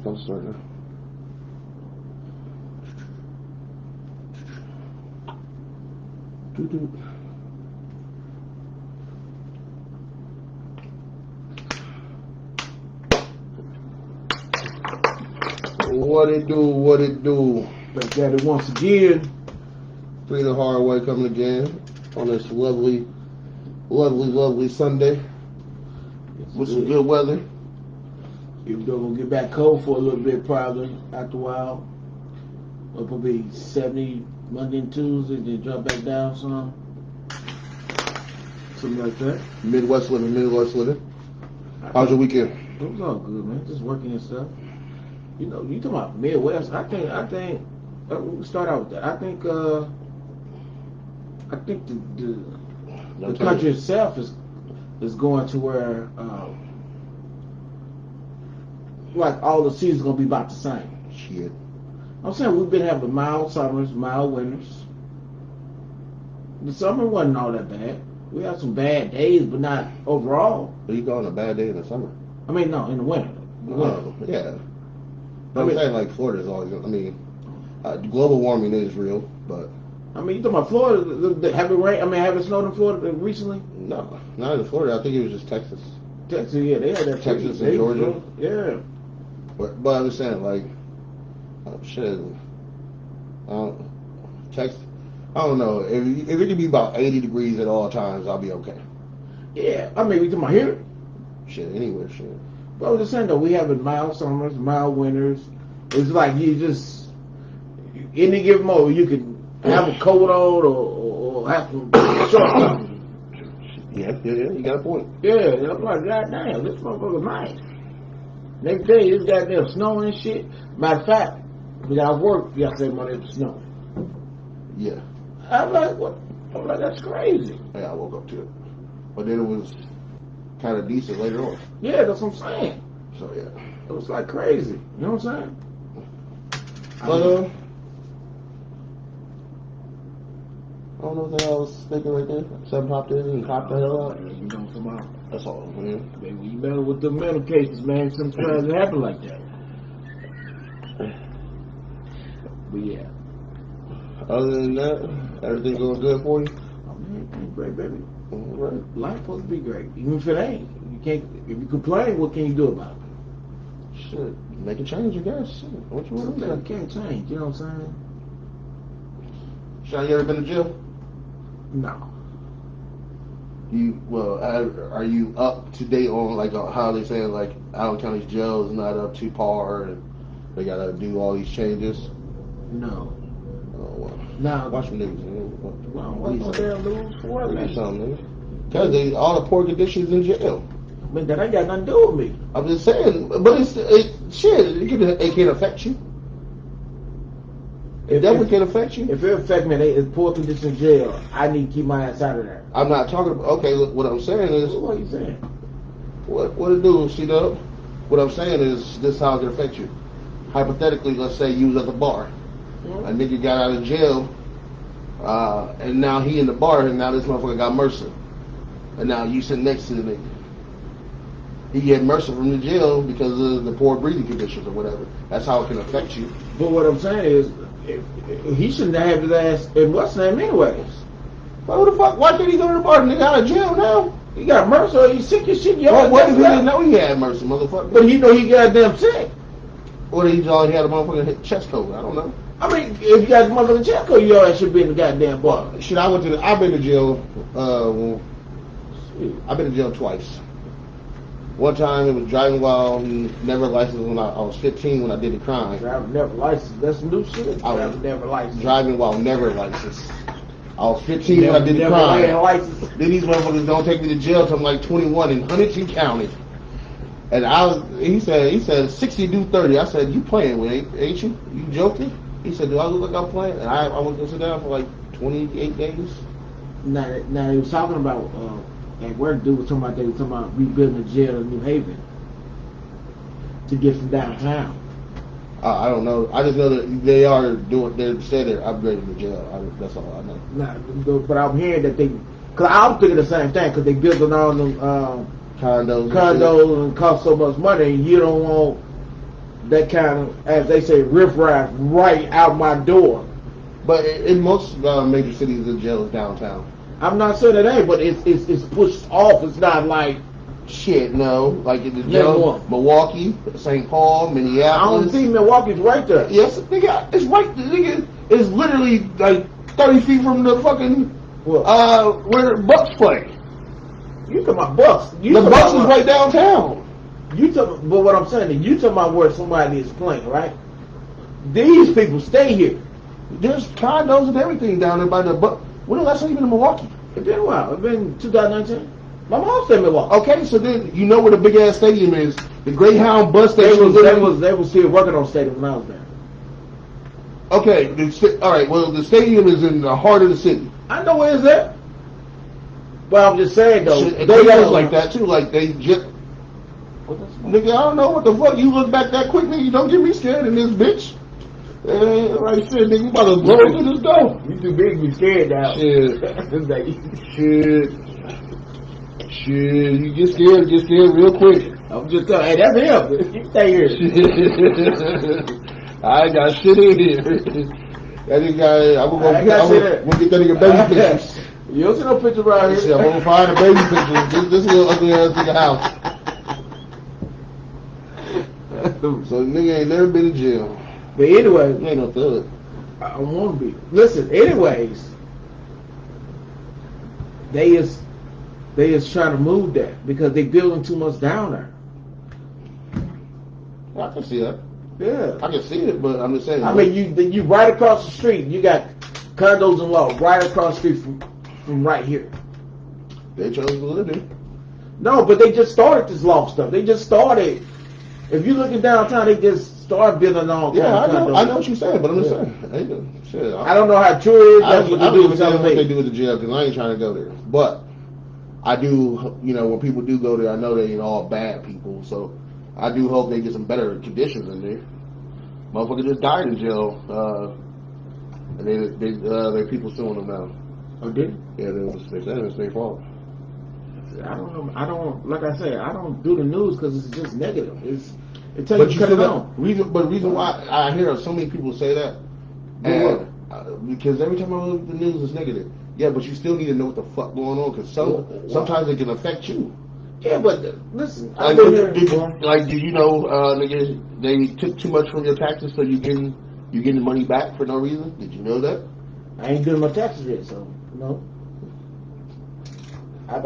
I'm starting. What it do? What it do? Back at it once again. Three the hard way coming again on this lovely Sunday with some good weather. Even though we'll get back cold for a little bit probably after a while. It'll probably be 70 Monday and Tuesday, then drop back down some. Something like that. Midwest living. How's your weekend? It was all good, man. Just working and stuff. You know, you talking about Midwest. I think we'll start out with that. I think the country itself is going to where like all the seasons gonna be about the same. Shit. I'm saying we've been having mild summers, mild winters. The summer wasn't all that bad. We had some bad days, but not overall. Are you going a bad day in the summer? I mean, no, in the winter. Oh, yeah. But I'm saying, like, Florida's always, global warming is real, but... I mean, you talking about Florida? Have it snowed in Florida recently? No, not in Florida. I think it was just Texas. Texas, yeah, they had that. Texas and Georgia. Yeah. But I'm saying, like, shit. Texas, I don't know. If it can be about 80 degrees at all times, I'll be okay. Yeah, I mean, we talking about here? Shit, anywhere, shit. But I was just saying, though, we have mild summers, mild winters. It's like you just, any given moment, you can have a coat on or have some shorts on. Yeah, you got a point. Yeah, I'm like, goddamn, this motherfucker's nice. Next day, it's goddamn snowing and shit. Matter of fact, we got work yesterday morning, it was snowing. Yeah. I'm like, what? I'm like, that's crazy. Yeah, I woke up to it. But then it was kind of decent later on. Yeah, that's what I'm saying. So, yeah. It was like crazy. You know what I'm saying? But, I don't know what the hell I was thinking right there. Something popped in and popped the hell out. You know, come on. That's all, man. Baby, you better with the mental cases, man. Sometimes it happen like that. But yeah. Other than that, everything going good for you? Oh, man, everything's great, baby. All right. Life supposed to be great. Even if it ain't. You can't. If you complain, what can you do about it? Shit, make a change, I guess. Shit, what you want to You do? can't change. You know what I'm saying? Sean, you ever been to jail? No. Are you up to date on like how they saying like Allen County jail is not up to par and they gotta do all these changes? No. Oh well. Now, Watch the news. well, what's no damn lose for Do me? something, because they all the poor conditions in jail. I mean, that ain't got nothing to do with me. I'm just saying, but it can affect you. It definitely can affect you. If it affect me, it's poor condition in jail. I need to keep my ass out of there. I'm not talking about. Okay, look, what I'm saying is. What are you saying? What it do, C-Dub? What I'm saying is this: how it can affect you. Hypothetically, let's say you was at the bar. Mm-hmm. A nigga got out of jail, and now he in the bar, and now this motherfucker got MRSA, and now you sitting next to the nigga. He get MRSA from the jail because of the poor breathing conditions or whatever. That's how it can affect you. But what I'm saying is, he shouldn't have his ass in what's name anyways. Well, who the fuck? Why can't he go to the bar? The nigga out of jail now. He got MRSA. He's sick as shit. What if he didn't know he had MRSA, motherfucker? But he know he goddamn sick. What if he already had a motherfucking chest cold? I don't know. I mean, if you got the motherfucking check code, your ass should be in the goddamn bar. Shit, I've been to jail. I've been to jail twice. One time it was driving while never licensed when I was 15 when I did the crime. Driving never licensed. That's some new shit. Driving never licensed. Driving while never licensed. I was 15 when I did the crime. Then these motherfuckers don't take me to jail till I'm like 21 in Huntington County. And he said 60 do 30. I said, you playing with ain't you? You joking? He said, do I look like I'm playing? And I went to sit down for like 28 days. Now he was talking about at work. Dude was talking about rebuilding the jail in New Haven to get from downtown. I don't know. I just know that they are doing. They said they're upgrading the jail. That's all I know. But I'm hearing that because I'm thinking the same thing because they building all them condos and cost so much money. And you don't want that kind of, as they say, riffraff right out my door. But in most major cities, the jail is downtown. I'm not saying it ain't, but it's pushed off. It's not like shit. No, like in the jail, Milwaukee, St. Paul, Minneapolis. I don't think Milwaukee's right there. Yes, nigga, it's right. Nigga, it's literally like 30 feet from the fucking where Bucks play. You talking about Bucks? The Bucks is right downtown. But what I'm saying is, you talking about where somebody is playing, right? These people stay here. There's condos and everything down there by the Bucks. When the last time you been in Milwaukee? It's been a while. It's been 2019. My mom stayed in Milwaukee. Okay, so then you know where the big ass stadium is. The Greyhound bus station. They was still working on stadium when I was there. Okay, all right. Well, the stadium is in the heart of the city. I know where it's at. But I'm just saying though, they got like that too. Like they just, nigga, I don't know what the fuck. You look back that quick, nigga. You don't get me scared in this bitch. Right shit, nigga. You about to blow into this door. You too big to be scared now. Shit. Shit. You get scared real quick. I'm just telling. Hey, that's him. You stay here. I ain't got shit in here. That nigga, I'm gonna get that nigga baby pictures. You don't see no picture around here. Shit, I'm gonna find the baby pictures. This little ugly ass nigga house. So nigga ain't never been in jail. But anyway, you ain't no thug. I don't want to be. Listen, anyways, they is trying to move that because they building too much down there. I can see that. Yeah, I can see it, but I'm just saying. I mean, you right across the street. You got condos and law right across the street from right here. They chose to live there. No, but they just started this law stuff. They just started. If you look at downtown, they just started building all. Yeah, I know what you're saying, but I'm just saying. Shit, I don't know how true it is. That's what they do. What they do with the jail, because I ain't trying to go there. But I do, when people do go there, I know they ain't all bad people. So I do hope they get some better conditions in there. Motherfucker just died in jail, and they people suing them now. Oh, did? Yeah, they said it was their fault. I don't know. Like I say, I don't do the news because it's just negative. It tells you to cut it on. Reason why I hear so many people say that, and because every time I look at the news, it's negative. Yeah, but you still need to know what the fuck going on because sometimes it can affect you. Yeah, but listen, did you know, nigga, they took too much from your taxes, so you getting money back for no reason? Did you know that? I ain't doing my taxes yet, so no. I'm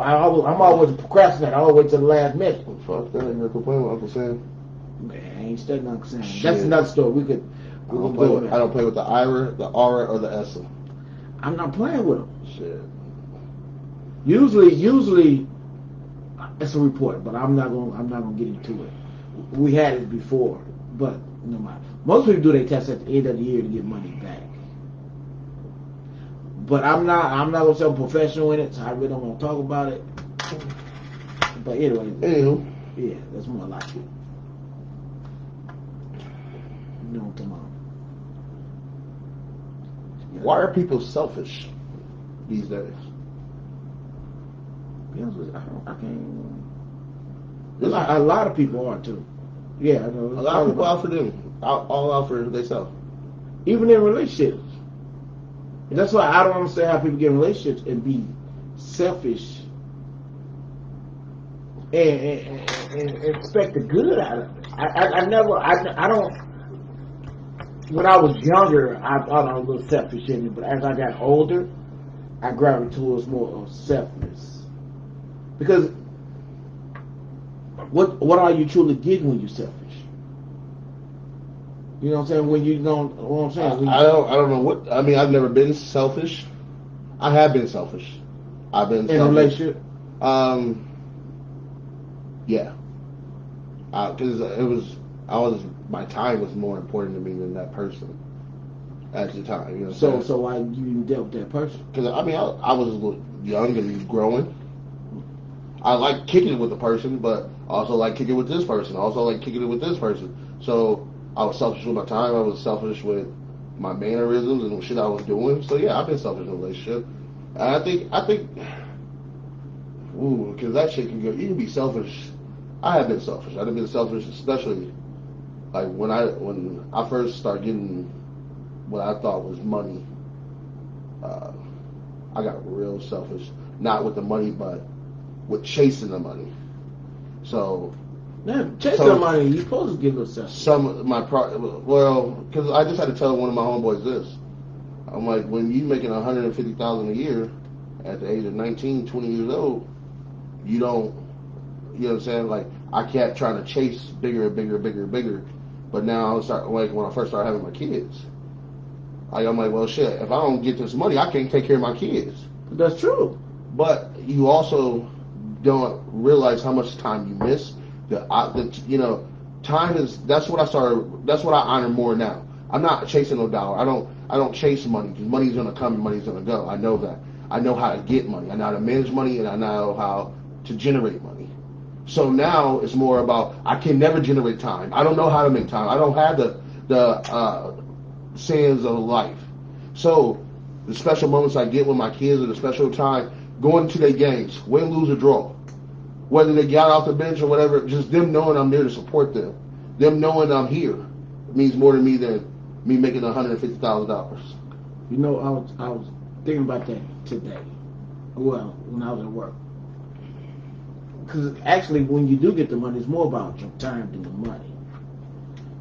always procrastinating. I always wait till the last minute. Fuck that! You're complaining with Uncle Sam. Man, I ain't studying Uncle Sam. That's another story. I don't play with the Ira, the Aura, or the Essa. I'm not playing with them. Shit. Usually, it's a report, but I'm not gonna get into it. We had it before, but no matter. Most people do their test at the end of the year to get money back. But I'm not gonna say I'm professional in it, so I really don't want to talk about it. But anyway, yeah, that's more like it. No, come on. Why are people selfish these days? I can't. A lot of people are too. Yeah, I know. A lot of people out for them. All out for themselves. Even in relationships. And that's why I don't understand how people get in relationships and be selfish and expect the good out of it. I don't. When I was younger, I thought I was a little selfish in it, but as I got older, I gravitated towards more of selfless. Because what are you truly getting when you're selfish? You know what I'm saying? When you don't, what I'm saying? I don't know what. I mean, I've never been selfish. I have been selfish. I've been in a relationship. Yeah. Because my time was more important to me than that person at the time. You know. So why you dealt with that person? Because I mean, I was a little young and growing. I like kicking it with the person, but also like kicking it with this person. Also like kicking it with this person. So I was selfish with my time. I was selfish with my mannerisms and shit I was doing. So yeah, I've been selfish in a relationship. And I think, because that shit can go. You can be selfish. I have been selfish. I've been selfish, especially like when I first started getting what I thought was money, I got real selfish. Not with the money, but with chasing the money. So. Man, chasing the money, you're supposed to give yourself. Some of my because I just had to tell one of my homeboys this. I'm like, when you making $150,000 a year at the age of 19, 20 years old, you don't, you know what I'm saying? Like, I kept trying to chase bigger and bigger and bigger and bigger, but now when I first started having my kids, I'm like, well, shit, if I don't get this money, I can't take care of my kids. That's true. But you also don't realize how much time you miss. Time is, that's what I honor more now. I'm not chasing no dollar. I don't chase money, because money's going to come and money's going to go. I know that. I know how to get money. I know how to manage money, and I know how to generate money. So now it's more about, I can never generate time. I don't know how to make time. I don't have the sands of life. So the special moments I get with my kids, or the special time going to their games, win, lose, or draw, whether they got off the bench or whatever, just them knowing I'm there to support them, them knowing I'm here, means more to me than me making $150,000. You know, I was thinking about that today. Well, when I was at work, because actually, when you do get the money, it's more about your time than the money.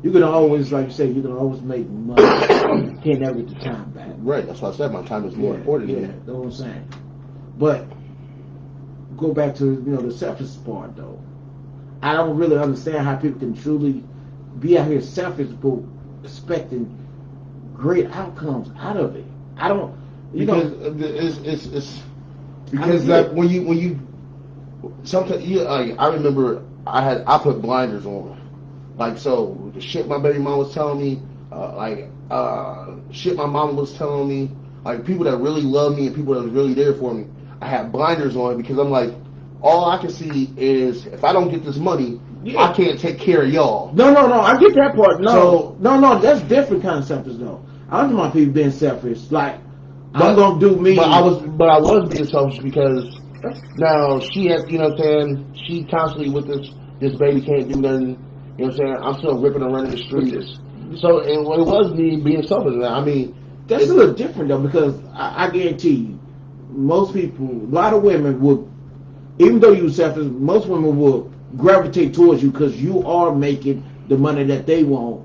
You can always, like you say, you can always make money. You can't never get the time back. Right. That's why I said my time is more important. Yeah, that's what I'm saying. But go back to the selfish part though. I don't really understand how people can truly be out here selfish but expecting great outcomes out of it. I don't. It's because like when you sometimes I remember I put blinders on, like, so the shit my baby mom was telling me, shit my mama was telling me, like people that really love me and people that was really there for me. I had blinders on because I'm like, all I can see is if I don't get this money, I can't take care of y'all. No, I get that part. No, that's different kind of selfish though. I don't want people being selfish. Like, I'm gonna do me. But I was being selfish because now she has, you know what I'm saying, she constantly with this baby can't do nothing, you know what I'm saying, I'm still ripping and running the streets. So it was me being selfish. I mean, that's a little different though, because I guarantee you, most people, a lot of women would, even though you selfish, most women will gravitate towards you because you are making the money that they want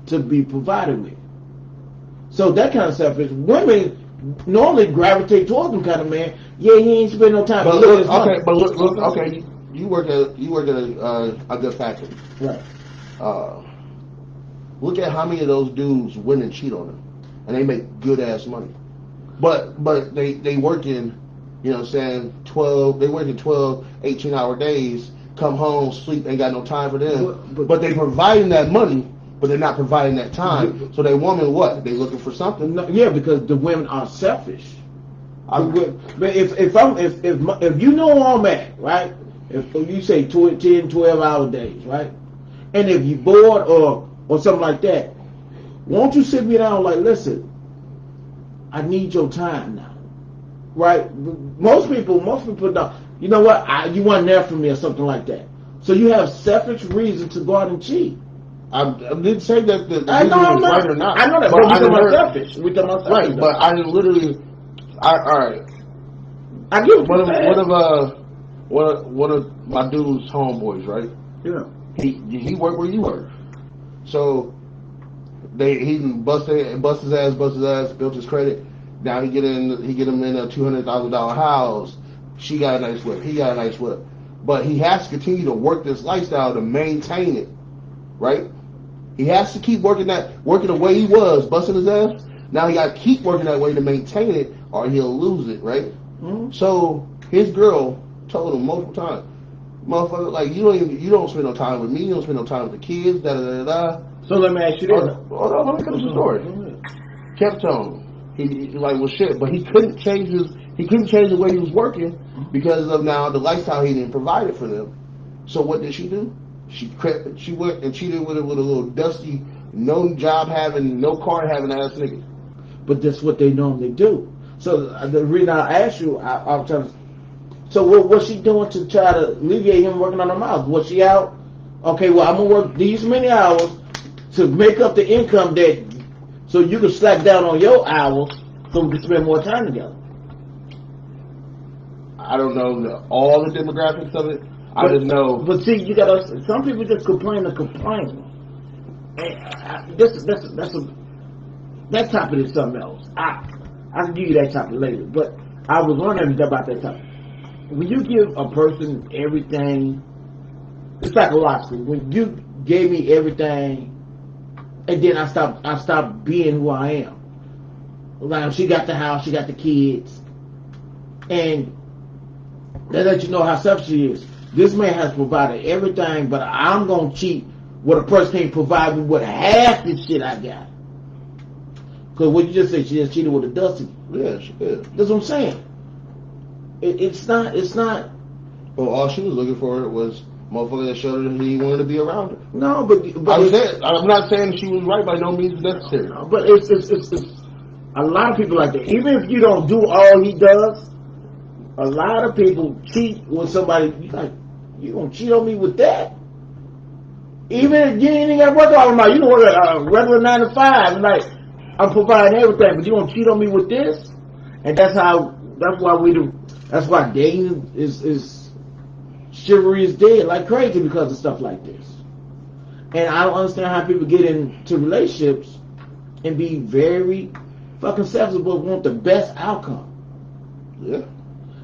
to be provided with. So that kind of selfish, women normally gravitate towards them kind of man. Yeah, he ain't spend no time. But look, okay, you work at a good factory, right? Look at how many of those dudes win and cheat on them, and they make good ass money. But they work in, you know what I'm saying, 12, 18-hour days, come home, sleep, ain't got no time for them. But they providing that money, but they're not providing that time. So they woman what? They looking for something? No, yeah, because the women are selfish. But if you know where I'm at, right? If you say 10, 12-hour days, right? And if you bored or something like that, won't you sit me down like, listen, I need your time now, right? Most people don't. You know what? You weren't there for me or something like that. So you have selfish reason to go out and cheat. I didn't say that the I know I'm not. right or not. I know that, but we're selfish. We're selfish. Right, but I literally, all right. I get what you're saying. One of my dude's homeboys, right? Yeah. He worked where you work, so he bust his ass, built his credit. Now he get him in a $200,000 house. She got a nice whip. He got a nice whip, but he has to continue to work this lifestyle to maintain it, right? He has to keep working the way he was, busting his ass. Now he got to keep working that way to maintain it, or he'll lose it, right? Mm-hmm. So his girl told him multiple times, motherfucker, like you don't spend no time with me, you don't spend no time with the kids, da da da da. So let me ask you this. Hold on, let me finish the story. Mm-hmm. Kept telling him. He like, well, shit, but he couldn't change the way he was working because of now the lifestyle he didn't provide it for them. So what did she do? She went and cheated with a little dusty, no job having, no car having ass nigga. But that's what they normally do. So the reason I asked you, I'm trying to. So what was she doing to try to alleviate him working on her mouth? Was she out? Okay, well I'm gonna work these many hours, to make up the income so you can slack down on your hours so we can spend more time together. I don't know all the demographics of it. I just know. But see, some people just complain to complain. And that topic is something else. I can give you that topic later. But I was wondering about that topic. When you give a person everything, it's psychological. When you gave me everything, and then I stopped being who I am. Like, she got the house, she got the kids, and that lets you know how selfish she is. This man has provided everything, but I'm gonna cheat when a person can't provide me with half the shit I got. Because what you just said, she just cheated with a dusty. Yeah, she did. That's what I'm saying. It's not. Well, all she was looking for was motherfucker that showed her that he wanted to be around her. No, but I'm not saying she was right by no means necessary. But it's a lot of people like that. Even if you don't do all he does, a lot of people cheat with somebody. You gonna cheat on me with that? Even if you ain't got to work all night, you know, work a regular 9 to 5. Like, I'm providing everything, but you gonna cheat on me with this? And that's why we do. That's why dating is chivalry is dead like crazy because of stuff like this. And I don't understand how people get into relationships and be very fucking selfish but want the best outcome. Yeah.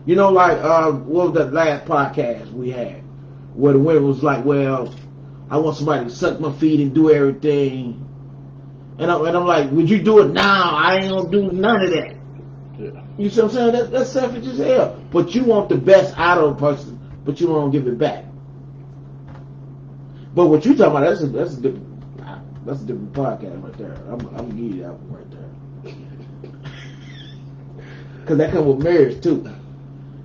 You know, like what was that last podcast we had where the women was like, well, I want somebody to suck my feet and do everything. And I'm like, would you do it now? I ain't gonna do none of that. Yeah. You see what I'm saying? That's selfish as hell. But you want the best out of a person, but you don't give it back. But what you talking about, that's a different podcast right there. I'm gonna give you that one right there. Cause that comes with marriage too.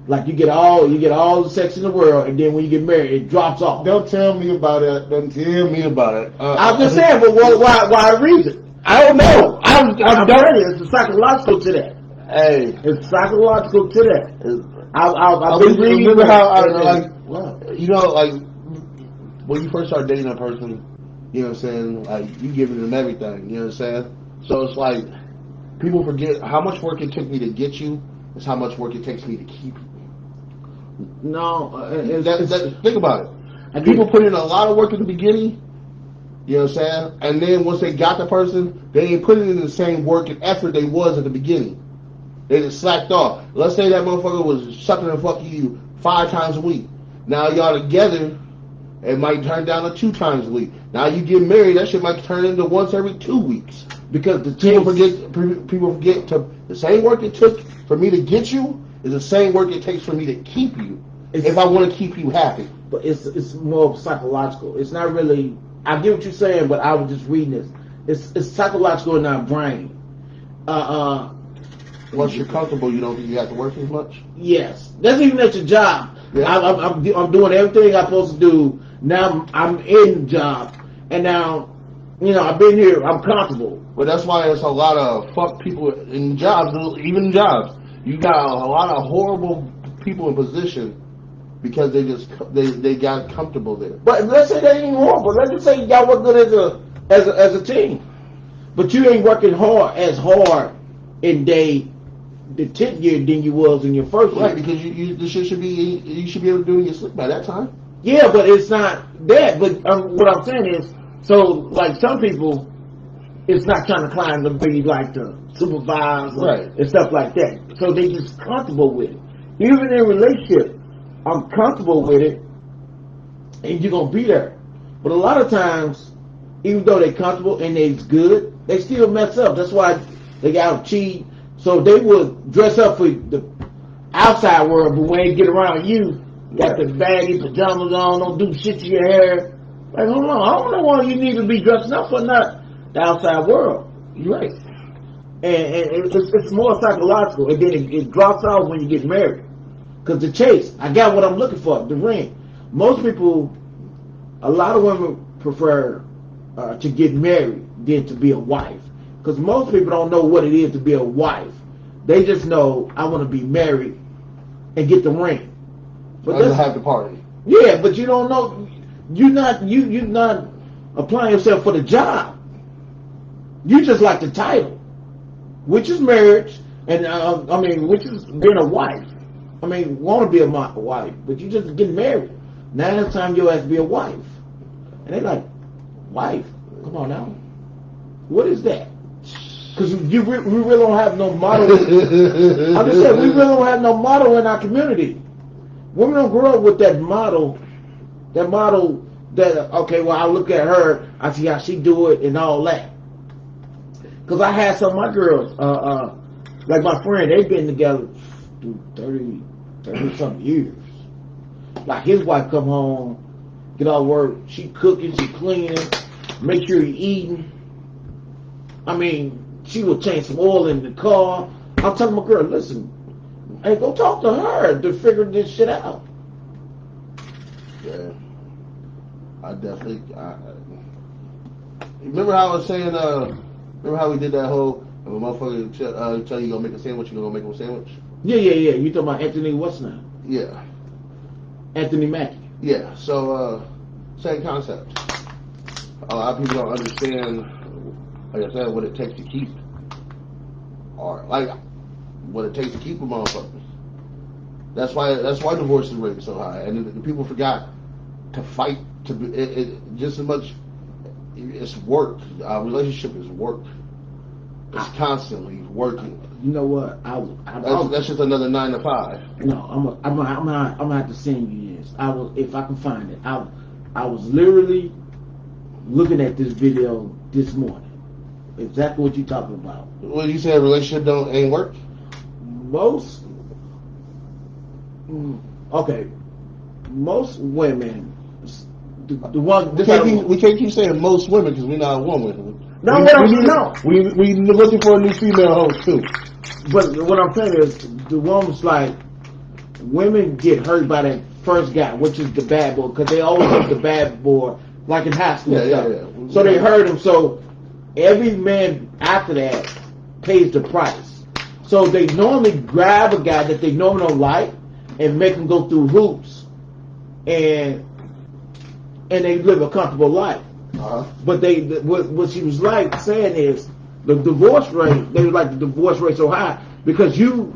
Like you get all the sex in the world, and then when you get married, it drops off. Don't tell me about it. Don't tell me about it. I'm just saying, but why reason? I don't know. I'm done. It's psychological to that. Hey, it's psychological to that. I've been reading. Remember how you know, like when you first start dating a person, you know what I'm saying? Like you giving them everything. You know what I'm saying? So it's like people forget how much work it took me to get you. Is how much work it takes me to keep you. No, think about it. People put in a lot of work at the beginning, you know what I'm saying? And then once they got the person, they ain't put in the same work and effort they was at the beginning. They just slacked off. Let's say that motherfucker was sucking and fucking you 5 times a week. Now y'all together, it might turn down to 2 times a week. Now you get married, that shit might turn into once every 2 weeks. Because people forget to the same work it took for me to get you is the same work it takes for me to keep you. If I want to keep you happy. But it's more psychological. It's not really. I get what you're saying, but I was just reading this. It's psychological in our brain. Once you're comfortable, you don't think you have to work as much. Yes, that's even at your job. Yeah. I'm doing everything I'm supposed to do. Now I'm in the job, and now I've been here. I'm comfortable. But that's why there's a lot of fuck people in jobs, even in jobs. You got a lot of horrible people in position because they got comfortable there. But let's say they ain't horrible. Let's just say y'all work good as a team, but you ain't working as hard in the 10th year than you was in your first year. Right, because you should be able to do it in your sleep by that time. Yeah, but it's not that. But what I'm saying is, so like some people, it's not trying to climb the be like the supervise and stuff like that. So they just comfortable with it. Even in a relationship, I'm comfortable with it, and you're gonna be there. But a lot of times, even though they're comfortable and they're good, they still mess up. That's why they got cheat. So they would dress up for the outside world, but when they get around you, got the baggy pajamas on, don't do shit to your hair. Like, hold on, I don't know why you need to be dressing up for not the outside world. You're right. And it's more psychological, and then it drops off when you get married. Because the chase, I got what I'm looking for, the ring. Most people, a lot of women prefer to get married than to be a wife. Because most people don't know what it is to be a wife. They just know, I want to be married and get the ring. But that's have the party. Yeah, but you don't know. You're not applying yourself for the job. You just like the title, which is marriage, and which is being a wife. Want to be a wife, but you just getting married. Now it's time you have to be a wife, and they like, wife? Come on now, what is that? Because we really don't have no model. I'm just saying, we really don't have no model in our community. Women don't grow up with that model. That model that, okay, well, I look at her, I see how she do it and all that. Because I had some of my girls, like my friend, they've been together 30 something years. Like his wife come home, get all work, she cooking, she cleaning, make sure you eating. She will change some oil in the car. I'm telling my girl, listen, hey, go talk to her to figure this shit out. Yeah, I definitely. Remember how I was saying? Remember how we did that whole? If a motherfucker tell you gonna make a sandwich, you gonna make him a sandwich. Yeah. You talking about Anthony? What's now? Yeah. Anthony Mackie. Yeah. So same concept. A lot of people don't understand, like I said, what it takes to keep, or like what it takes to keep a motherfucker. That's why divorce rate is so high, and the people forgot to fight to be it just as much. It's work. Our relationship is work. It's constantly working. You know what? That's just another 9 to 5. No, I'm gonna have to send you this. If I can find it. I was literally looking at this video this morning. Exactly what you talking about. Well, you said relationship ain't work. Most women. The one we can't keep saying most women because we're not a woman. No. We looking for a new female host too. But what I'm saying is, the woman's like, women get hurt by that first guy, which is the bad boy, because they always have the bad boy, like in high school and stuff. Yeah. So they hurt him. So every man after that pays the price. So they normally grab a guy that they normally don't like and make him go through hoops, and they live a comfortable life. Uh-huh. But what she was like saying is the divorce rate. They were like the divorce rate so high because you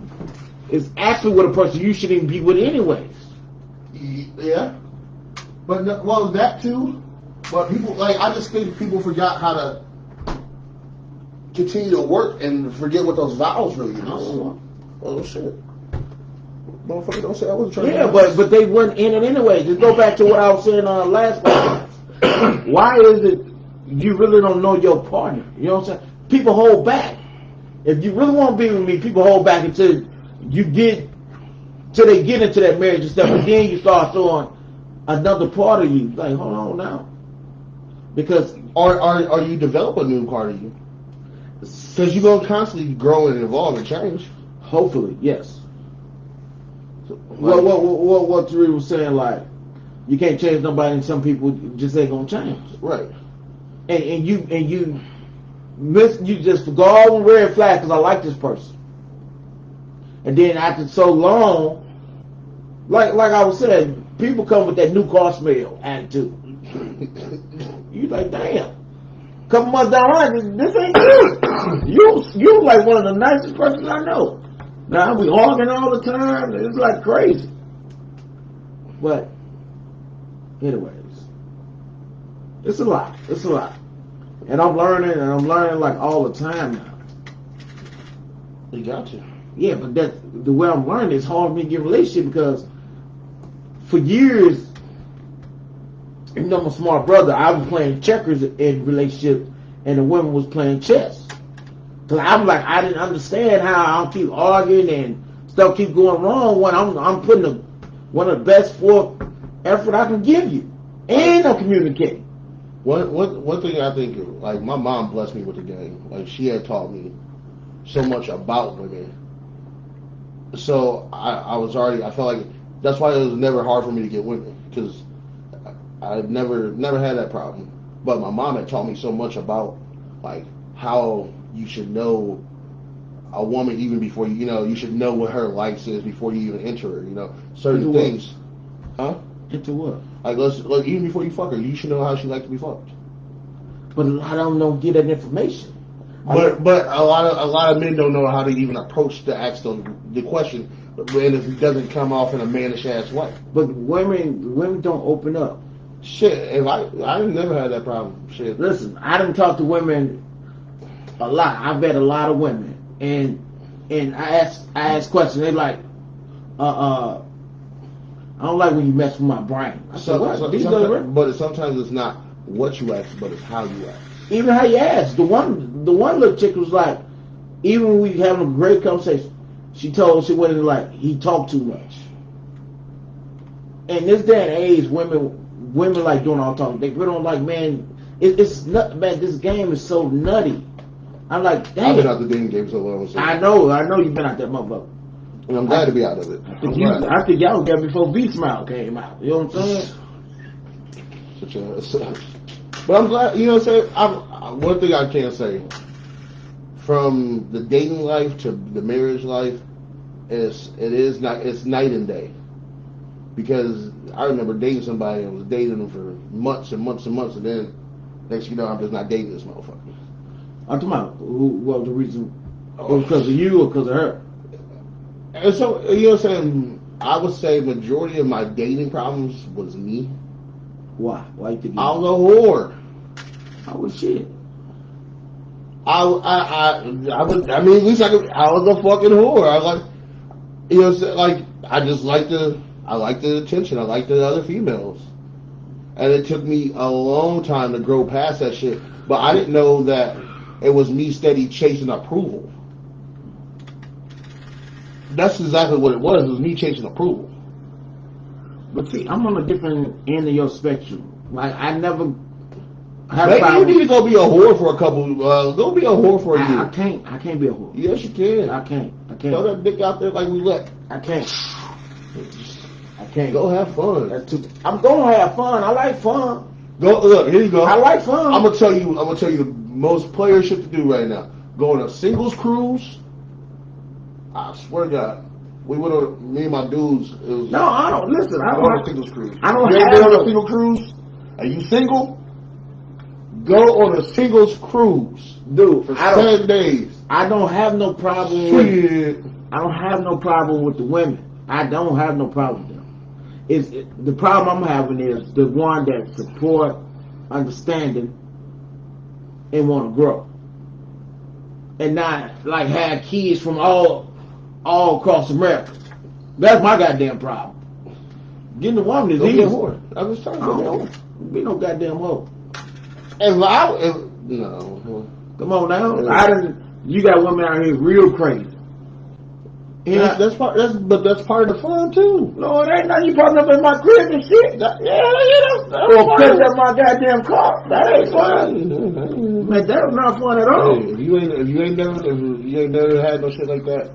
is actually with a person you shouldn't even be with anyways. Yeah, but that too. But people I just think people forgot how to continue to work and forget what those vows really mean. Oh shit. Motherfucker, don't say I wasn't trying to. Yeah, but they weren't in it anyway. Just go back to what I was saying on the last podcast. Why is it you really don't know your partner? You know what I'm saying? People hold back. If you really want to be with me, people hold back until they get into that marriage and stuff, and then you start throwing another part of you. Like, hold on now. Because or you develop a new part of you. Because you're going to constantly grow and evolve and change. Hopefully, yes. What Tariq was saying, like, you can't change nobody, and some people just ain't gonna change. Right. And you just forgot all the red flags because I like this person. And then after so long, like I was saying, people come with that new car smell attitude. You like, damn. Couple months down the line, this ain't you. You like one of the nicest persons I know. Now we arguing all the time. It's like crazy. But anyways, it's a lot. And I'm learning like all the time now. You got to. Yeah, but the way I'm learning is hard for me to get a relationship because for years, even though I'm a smart brother, I was playing checkers in relationships and the women was playing chess. Cause I'm like, I didn't understand how I'll keep arguing and stuff keep going wrong when I'm putting one of the best forth effort I can give you. And I'm communicating. One thing I think, like my mom blessed me with the game. Like she had taught me so much about women. So I felt like that's why it was never hard for me to get women because I've never had that problem. But my mom had taught me so much about like how you should know a woman even before you should know what her likes is before you even enter her. Certain things. Huh? Into what? Like even before you fuck her, you should know how she likes to be fucked. but a lot of them don't get that information. But a lot of men don't know how to even approach to ask them the question, and if it doesn't come off in a mannish ass way. But women don't open up. Shit, if I never had that problem. Shit. Listen, I done talk to women a lot. I've met a lot of women, and I ask questions. They like, I don't like when you mess with my brain. I said, what? But sometimes it's not what you ask, but it's how you ask. Even how you ask. The one little chick was like, even when we having a great conversation, she went in like, he talked too much. In this day and age, women like doing all talking. They really don't like, man. It's not, man. This game is so nutty. I'm like, damn. I've been out the dating game so long. So I know you've been out that motherfucker. And I'm glad to be out of it. I think y'all got before V Smile came out. You know what I'm saying? But I'm glad. You know what I'm saying? One thing I can say, from the dating life to the marriage life, it's night and day. Because I remember dating somebody and was dating them for months and months and months, and then next thing you know, I'm just not dating this motherfucker. I'm talking about what was the reason? Was because of you or because of her? And so, you know what I'm saying? I would say majority of my dating problems was me. Why? Why you think I was a whore. Oh shit. I was at least I was a fucking whore. I was like, you know what I'm saying? Like, I like the attention. I like the other females. And it took me a long time to grow past that shit. But I didn't know that it was me steady chasing approval. That's exactly what it was. It was me chasing approval. But see, I'm on a different end of your spectrum. Like, I never Maybe you need to go be a whore for a couple. Go be a whore for a year. I can't be a whore. Yes, you can. I can't. Throw that dick out there like we let. I can't. Go have fun. I'm gonna have fun. I like fun. Go look. Here you go. I like fun. I'm gonna tell you the most player shit to do right now. Go on a singles cruise. I swear to God, we went on. Me and my dudes. It was, no, I don't listen. I don't on a singles cruise. I don't. You ain't been on a single cruise? Are you single? Go on a singles cruise, dude. For 7 days. I don't have no problem with. I don't have no problem with the women. I don't have no problem with them. The problem I'm having is the one that support, understanding, and want to grow, and not like have kids from all across America. That's my goddamn problem. Getting a woman is easy. I'm just trying to be no goddamn hoe. No. Come on now. You got women out here real crazy. Yeah, that's part of the fun too. No, it ain't nothing. You popping up in my crib and shit. That's or picking up my goddamn car. That ain't fun. Man, that's not fun at all. Hey, if you ain't never had no shit like that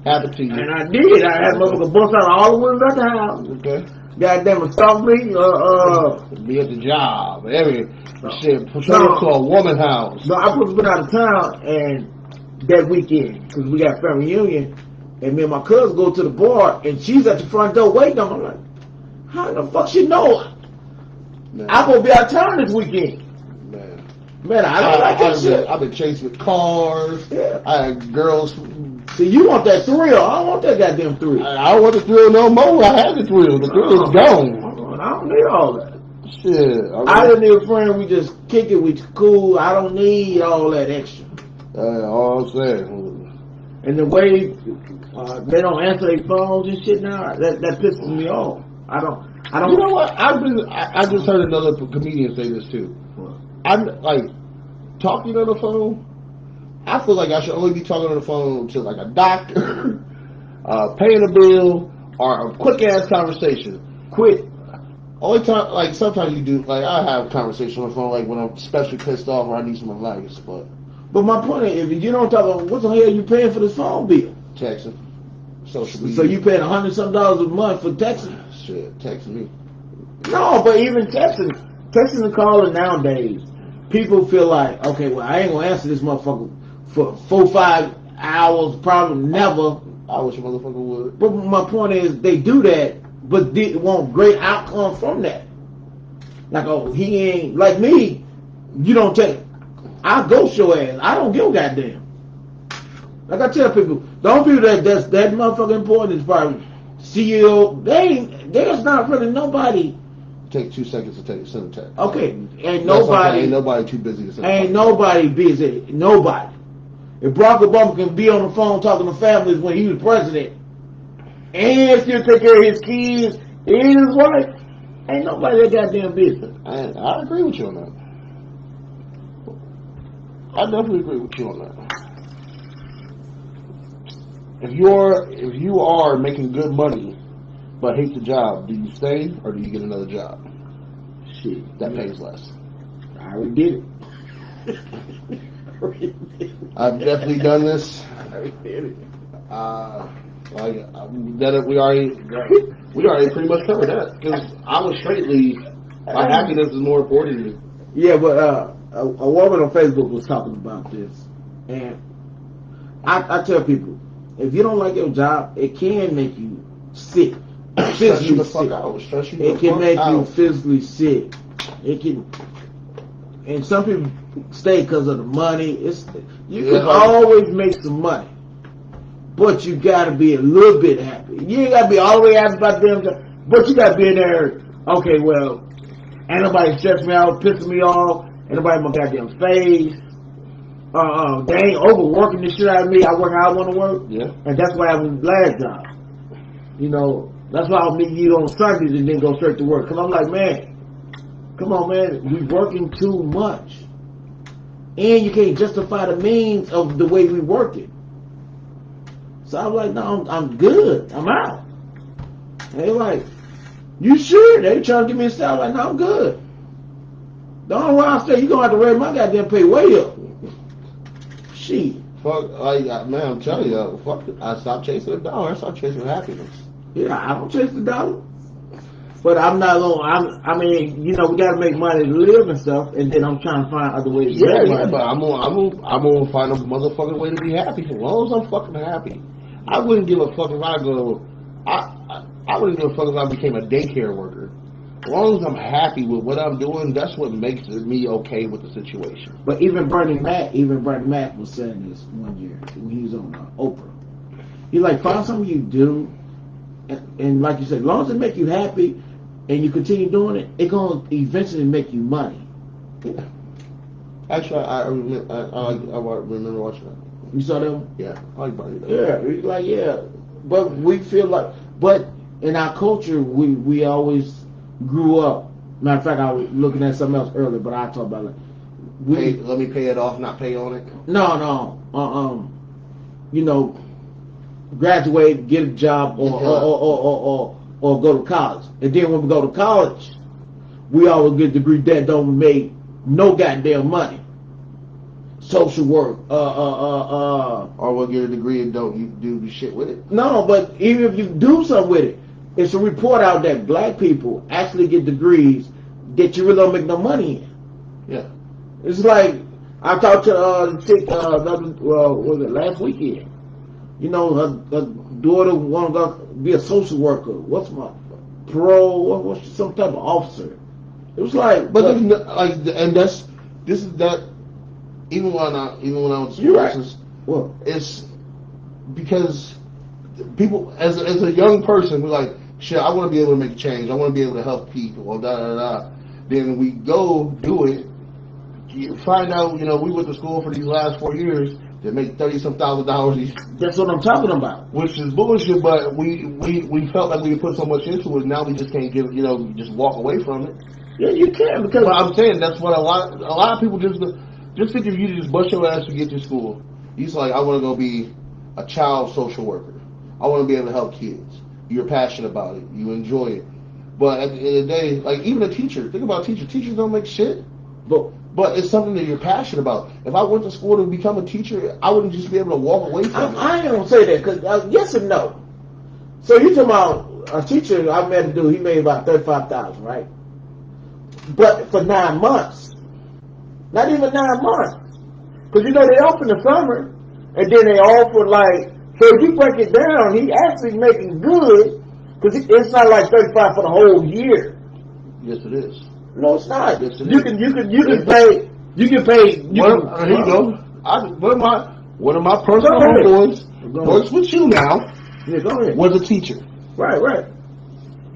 happen to you. And I did. I had motherfucker bust out all the windows at the house. Okay. Goddamn assault me. Be at the job. Shit. Put to a woman house. No, I supposed to been out of town and that weekend because we got family reunion. And me and my cousin go to the bar, and she's at the front door waiting on me. I'm like, how the fuck she know? I'm going to be out of town this weekend. Man, I don't like that shit. I've been chased with cars. Yeah. I had girls. See, you want that thrill. I don't want that goddamn thrill. I don't want the thrill no more. I had the thrill. The thrill is gone. I don't need all that. Shit. I didn't need a friend. We just kick it. We cool. I don't need all that extra. All I'm saying. And the way they don't answer their phones and shit now, that pisses me off. I don't. You know what? I just heard another comedian say this too. I'm like talking on the phone. I feel like I should only be talking on the phone to like a doctor, paying a bill, or a quick ass conversation. Quick. Only time, like sometimes you do. Like I have conversations on the phone, like when I'm especially pissed off or I need some advice, but. But my point is, if you don't talk, what the hell are you paying for this phone bill? Texting. Social media. So you paying $100-something a month for texting? Shit, texting me. No, but even texting and calling nowadays, people feel like, okay, well, I ain't gonna answer this motherfucker for 4-5 hours, probably never. I wish a motherfucker would. But my point is, they do that, but they want great outcome from that. Like, oh, he ain't like me. You don't take. I'll ghost your ass. I don't give a goddamn. Like I tell people, the only people that's that motherfucking important is probably CEO. There's not really nobody. Take 2 seconds to send a text. Okay, ain't nobody too busy to send. Ain't nobody busy. Nobody. If Barack Obama can be on the phone talking to families when he was president, and still take care of his kids and his wife, ain't nobody that goddamn busy. I agree with you on that. I definitely agree with you on that. If you are making good money but hate the job, do you stay or do you get another job? Shit, that pays less. I already did it. I've definitely done this. I already did it. We already pretty much covered that because I was straightly my happiness is more important to me. Yeah, but a woman on Facebook was talking about this, and I tell people, if you don't like your job, it can make you sick. Stress you the fuck out. It can make you physically sick. It can, and some people stay because of the money. You can always make some money, but you got to be a little bit happy. You ain't got to be all the way happy about them, but you got to be in there. Okay, well, ain't nobody stressing me out, pissing me off. Ain't nobody in my goddamn face. They ain't overworking the shit out of me. I work how I want to work. Yeah. And that's why I was last job. You know, that's why I'll meet you on Sundays and then go straight to work. Cause I'm like, man, come on, man, we working too much. And you can't justify the means of the way we working. So I'm like, no, I'm good. I'm out. And they like, you sure? They trying to give me a salary. Like, no, I'm good. The only way I say you gonna have to raise my goddamn pay way up. Shit. Fuck, man, I'm telling you, fuck, I stopped chasing the dollar. I stopped chasing happiness. Yeah, I don't chase the dollar. But I'm not going. I mean, you know, we got to make money to live and stuff, and then I'm trying to find other ways to make money. But I'm gonna find a motherfucking way to be happy. As long as I'm fucking happy, I wouldn't give a fuck if I go. I wouldn't give a fuck if I became a daycare worker. As long as I'm happy with what I'm doing, that's what makes me okay with the situation. But even Bernie Mac was saying this one year when he was on Oprah. He's like, find something you do, and like you said, as long as it make you happy, and you continue doing it, it's gonna eventually make you money. Yeah. Actually, I remember watching that. You saw that one? Yeah, I like Bernie. Yeah, he's like, yeah, but we feel like, but in our culture, we always grew up. Matter of fact, I was looking at something else earlier, but I talk about it. Let me pay it off, not pay on it. No. You know, graduate, get a job, or go to college. And then when we go to college, we always get a degree that don't make no goddamn money. Social work, or we'll get a degree and don't do the shit with it. No, but even if you do something with it, it's a report out that black people actually get degrees that you really don't make no money in. Yeah. It's like, I talked to a chick, was it last weekend? You know, her daughter want to be a social worker. What's some type of officer? It was like, but and this is that. Even when I was you're right. Well, it's because people, as a young person, we're like, shit, I want to be able to make a change. I want to be able to help people. Or Then we go do it. You find out, you know, we went to school for these last 4 years to make $30-some thousand. That's what I'm talking about. Which is bullshit, but we felt like we put so much into it. Now we just can't give, you know, just walk away from it. Yeah, you can, because. But I'm saying that's what a lot of people just think if you just bust your ass to get to school. He's like, I want to go be a child social worker. I want to be able to help kids. You're passionate about it. You enjoy it. But at the end of the day, like even a teacher, think about a teacher. Teachers don't make shit. But it's something that you're passionate about. If I went to school to become a teacher, I wouldn't just be able to walk away from it. I ain't gonna say that because yes and no. So you talking about a teacher? I met a dude. He made about $35,000, right? But for 9 months. Not even 9 months. Because, you know, they open the summer, and then they offer, like, so if you break it down, he actually making good, because it's not like 35 for the whole year. Yes, it is. No, it's not. Yes, it you is. can pay, You get paid. Here you go. One of my personal homeboys works with you now. Yeah, go ahead. Was a teacher. Right.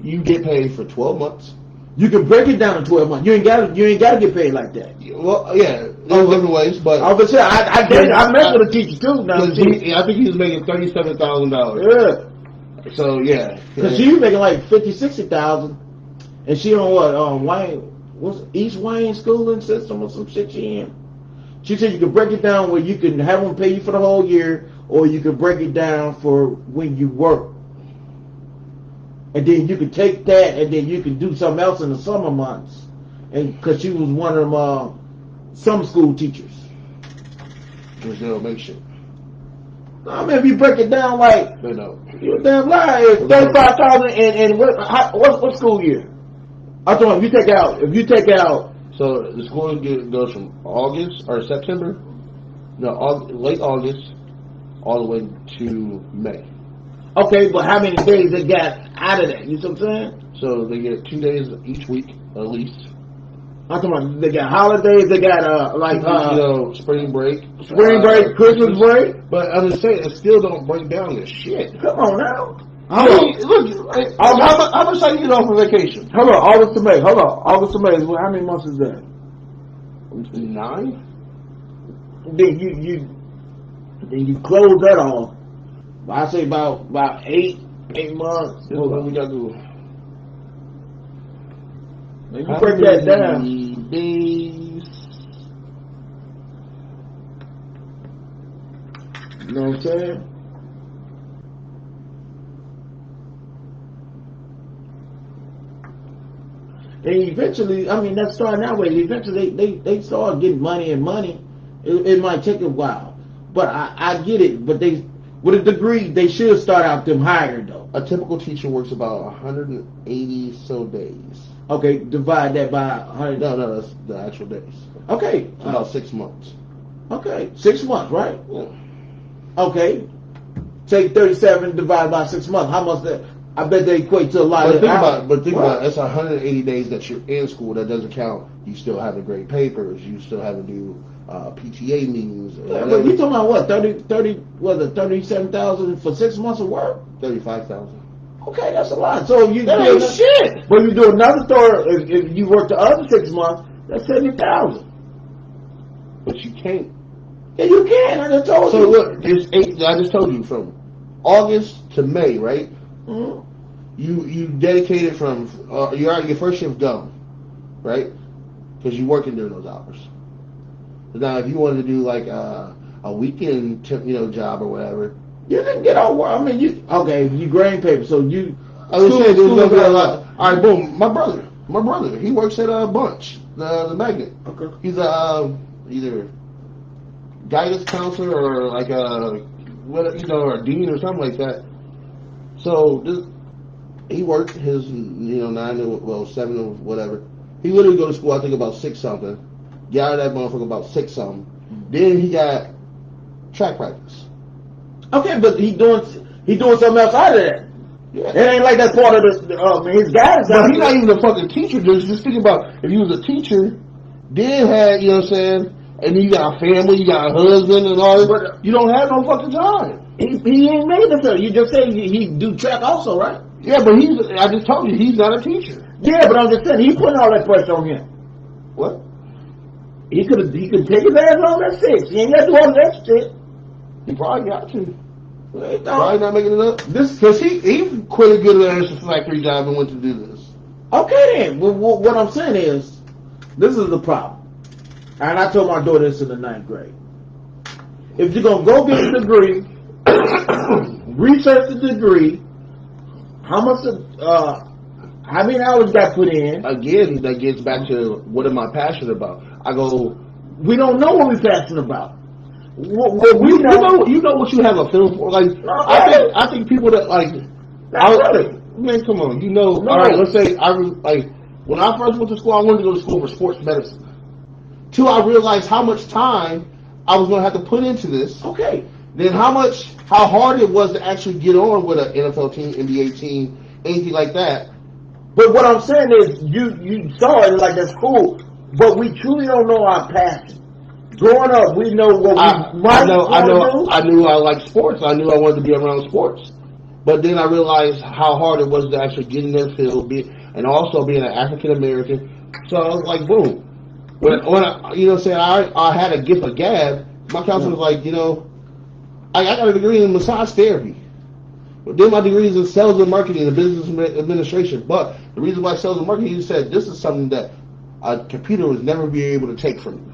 You get paid for 12 months. You can break it down in 12 months. You ain't got to get paid like that. Well, yeah, there's different ways, but I was saying I met with a teacher too. Now I think he was making $37,000. Yeah. So yeah, because she was making like 50,000-60,000, and she on what Wayne, what's East Wayne schooling system or some shit she in. She said you can break it down where you can have them pay you for the whole year, or you can break it down for when you work. And then you can take that, and then you can do something else in the summer months. And because she was one of them some school teachers. Because they don't make shit. I mean, if you break it down like they don't. You're damn lie. It's 35,000 and what school year? I told him if you take out. So the school goes from September, late August, all the way to May. Okay, but how many days they got out of that? You see what I'm saying? So they get 2 days each week, at least. I'm talking about they got holidays, they got spring break, Christmas break. But I'm just saying, it still don't break down this shit. Come on now. How much I get off of vacation? Hold on, August to May. How many months is that? 9. Then you close that off. I say about 8 months. Hold on, we got to do. You break that down. Days. You know what I'm saying? And eventually, I mean, that's starting that way. Eventually, they start getting money and money. It might take a while, but I get it. But with a degree, they should start out them higher though. A typical teacher works about 180 so days. Okay, divide that by 100. No, that's the actual days. Okay, about 6 months. Okay, 6 months, right? Yeah. Okay, take 37 divided by 6 months. How much that? I bet they equate to a lot. But think about it. It's 180 days that you're in school. That doesn't count. You still have to grade papers. You still have to do PTA meetings. Yeah, but you talking about what? 37,000 for 6 months of work? 35,000. Okay, that's a lot. So you that ain't shit. But you do another store. If you work the other 6 months, that's 70,000. But you can't. Yeah, you can. I just told you. So look, there's 8. I just told you from August to May, right? Mm-hmm. You dedicated from you're out your first shift done, right? Because you're working during those hours. So now, if you wanted to do like a weekend, job or whatever, you didn't get all work. I mean, you grade paper, so you. I was saying there was gonna be a lot. All right, boom. My brother, he works at Bunch, the magnet. Okay. He's either guidance counselor or like or a dean or something like that. So he worked his 9 to 7 or whatever. He literally go to school I think about 6 something. Get out of that motherfucker about 6 something. Then he got track practice. Okay, but he doing something else out of that. Yeah. It ain't like that's part of his guidance. But he's not even a fucking teacher. Just think about if he was a teacher, then had and you got a family, you got a husband and all that. But you don't have no fucking time. He ain't made it so. You just said he do track also, right? Yeah, but I just told you, he's not a teacher. Yeah, but I'm just saying, he putting all that pressure on him. What? He could take his ass on that 6. He ain't got to do all that shit. He probably got to. Probably not making it up. Because he quit a good factory job and went to do this. Okay then. Well, what I'm saying is, this is the problem. And I told my daughter this in the 9th grade. If you're going to go get a degree, research the degree, how many hours got put in? Again, that gets back to what am I passionate about? We don't know what we're passionate about. You know what you have a feeling for. Like I think people that man, come on, all right. Let's say when I first went to school, I wanted to go to school for sports medicine. Till I realized how much time I was going to have to put into this. Okay. Then how hard it was to actually get on with an NFL team, NBA team, anything like that. But what I'm saying is, you saw it like that's cool. but we truly don't know our passion. Growing up, we know what we might do. I knew I liked sports. I knew I wanted to be around sports. But then I realized how hard it was to actually get in that field, and also being an African American. So I was like, boom. When I, you know what I'm saying, I had a gift of gab. My counselor was like, you know, I got a degree in massage therapy. But then my degree is in sales and marketing and business administration. But the reason why sales and marketing, he said, this is something that a computer would never be able to take from you.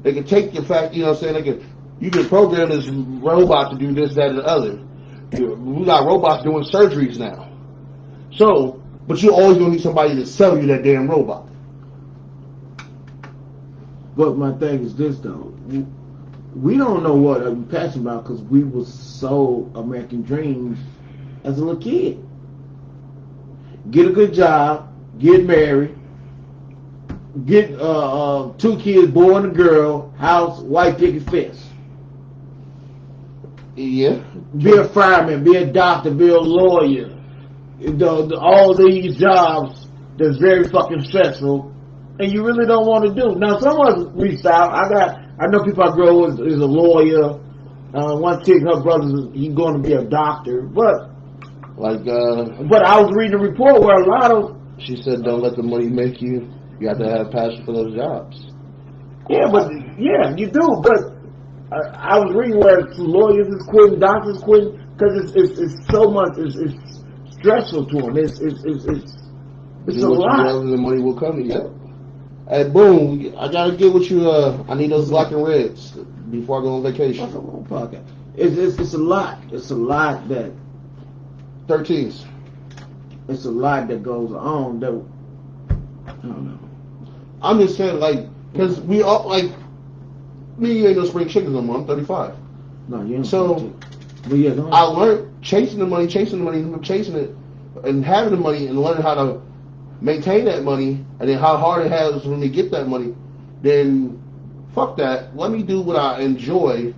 They can take the fact, you know what I'm saying, you can program this robot to do this, that, and the other. We got robots doing surgeries now. So, but you always gonna need somebody to sell you that damn robot. But my thing is this though, we don't know what I'm passionate about because we was so American dreams as a little kid. Get a good job, get married, get 2 kids, boy and a girl, house, white picket fence. Yeah. Be a fireman, be a doctor, be a lawyer. All these jobs that's very fucking stressful, and you really don't want to do. Now, someone reached out. I know people I grew up with is a lawyer. One chick, her brother, he's going to be a doctor, but I was reading a report where a lot of. She said, "Don't let the money make you. You have to have passion for those jobs." Yeah, you do, but. I was reading where lawyers is quitting, doctors quitting because it's so much. It's stressful to them. It's a lot. And the money will come to you. Hey, boom! I gotta get with you. I need those black and reds before I go on vacation. It's a lot. It's a lot that 13s. It's a lot that goes on. That I don't know. I'm just saying, like, because we all like. Me, you ain't no spring chickens no more. I'm 35. No, you ain't. So, I learned chasing the money, chasing it, and having the money, and learning how to maintain that money, and then how hard it has for me to get that money. Then, fuck that. Let me do what I enjoy.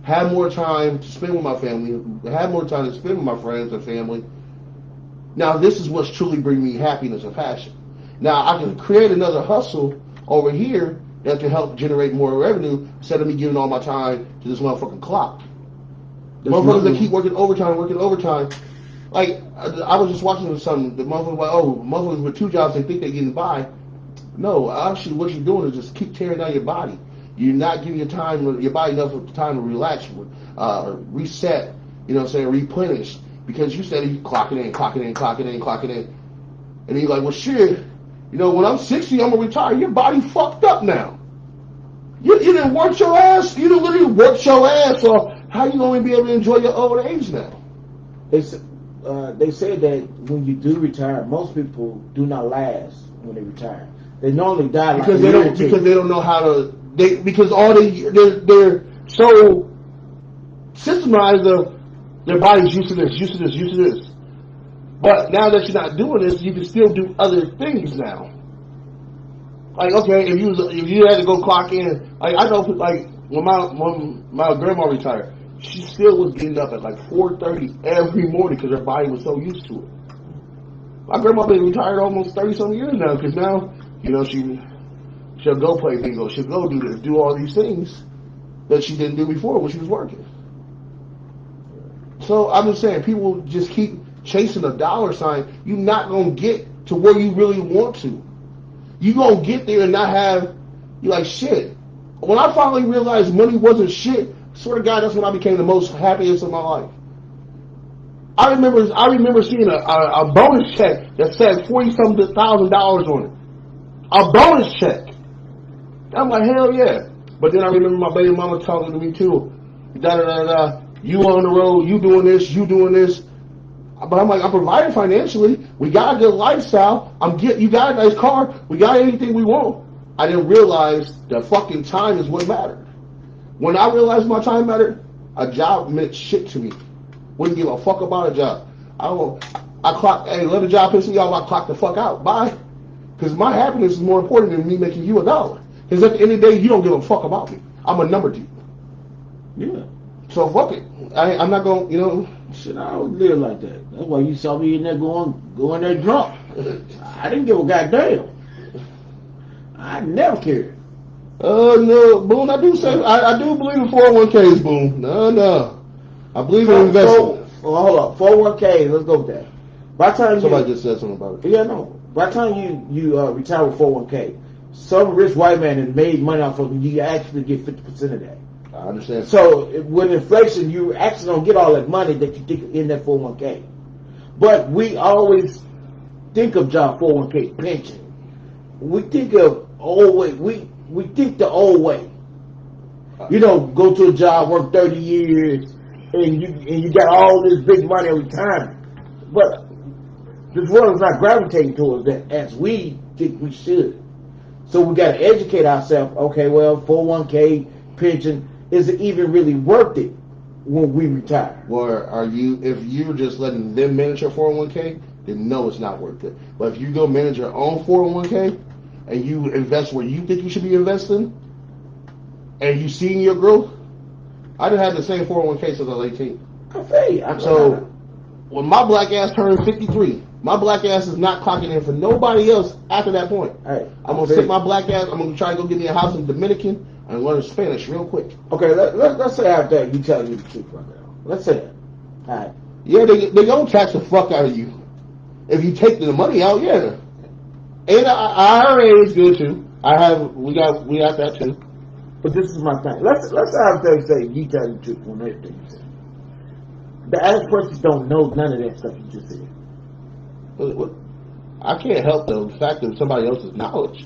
Have more time to spend with my family. Have more time to spend with my friends and family. Now, this is what's truly bringing me happiness and passion. Now, I can create another hustle over here that can help generate more revenue instead of me giving all my time to this motherfucking clock. Motherfuckers that keep working overtime. Like, I was just watching something. The motherfuckers like, motherfuckers with 2 jobs, they think they're getting by. No, actually what you're doing is just keep tearing down your body. You're not giving your body enough time to relax, reset, you know what I'm saying, replenish. Because you said you clocking in. And then you're like, well, shit. You know, when I'm 60, I'm gonna retire. Your body fucked up now. You didn't work your ass. You didn't literally work your ass off. How you gonna be able to enjoy your old age now? They say that when you do retire, most people do not last when they retire. They normally die because they don't know how to. They're so systemized of their body's used to this. But now that you're not doing this, you can still do other things now. Like, okay, if you had to go clock in, like I know, like when my grandma retired, she still was getting up at like 4:30 every morning because her body was so used to it. My grandma been retired almost 30-some years now because now, you know, she'll go play bingo, she'll go do this, do all these things that she didn't do before when she was working. So I'm just saying, people just keep chasing a dollar sign. You're not going to get to where you really want to. You're going to get there and not have, you're like, shit. When I finally realized money wasn't shit, I swear to God, that's when I became the most happiest of my life. I remember seeing a bonus check that said $40,000 on it. A bonus check. I'm like, hell yeah. But then I remember my baby mama talking to me too. You on the road, you doing this. But I'm like, I'm providing financially. We got a good lifestyle. You got a nice car. We got anything we want. I didn't realize that fucking time is what mattered. When I realized my time mattered, a job meant shit to me. Wouldn't give a fuck about a job. Let the job piss me off, I clock the fuck out. Bye. Because my happiness is more important than me making you $1. Because at the end of the day, you don't give a fuck about me. I'm a number to you. Yeah. So fuck it. I'm not going, you know. Shit, I don't live like that. That's why you saw me in there going there drunk. I didn't give a goddamn. I never cared. No, Boone, I do believe in 401ks, Boone. No. I believe in investment. Hold up, 401k. Let's go with that. By the time somebody just said something about it. Yeah, no. By the time you retire with 401k, some rich white man has made money off of it. You actually get 50% of that. I understand. So with inflation, you actually don't get all that money that you think in that 401k. But we always think of job 401k pension. We think of old way. We think the old way. You know, go to a job, work 30 years, and you got all this big money every time. But this world is not gravitating towards that as we think we should. So we got to educate ourselves. Okay, well, 401k pension, is it even really worth it when we retire? Or if you're just letting them manage your 401k, then no, it's not worth it. But if you go manage your own 401k and you invest where you think you should be investing, and you seeing your growth, I done had the same 401k since I was 18. I feel you. So when my black ass turned 53, my black ass is not clocking in for nobody else after that point. Hey, I'm gonna sit my black ass. I'm gonna try to go get me a house in Dominican and learn Spanish real quick. Okay, let's say after that you telling me the truth right now. Let's say that. All right. Yeah, they gonna tax the fuck out of you if you take the money out. Yeah, and IRA is good too. We got that too. But this is my thing. Let's have things say you tell the truth on everything you say. The average person don't know none of that stuff you just said. I can't help the fact of somebody else's knowledge.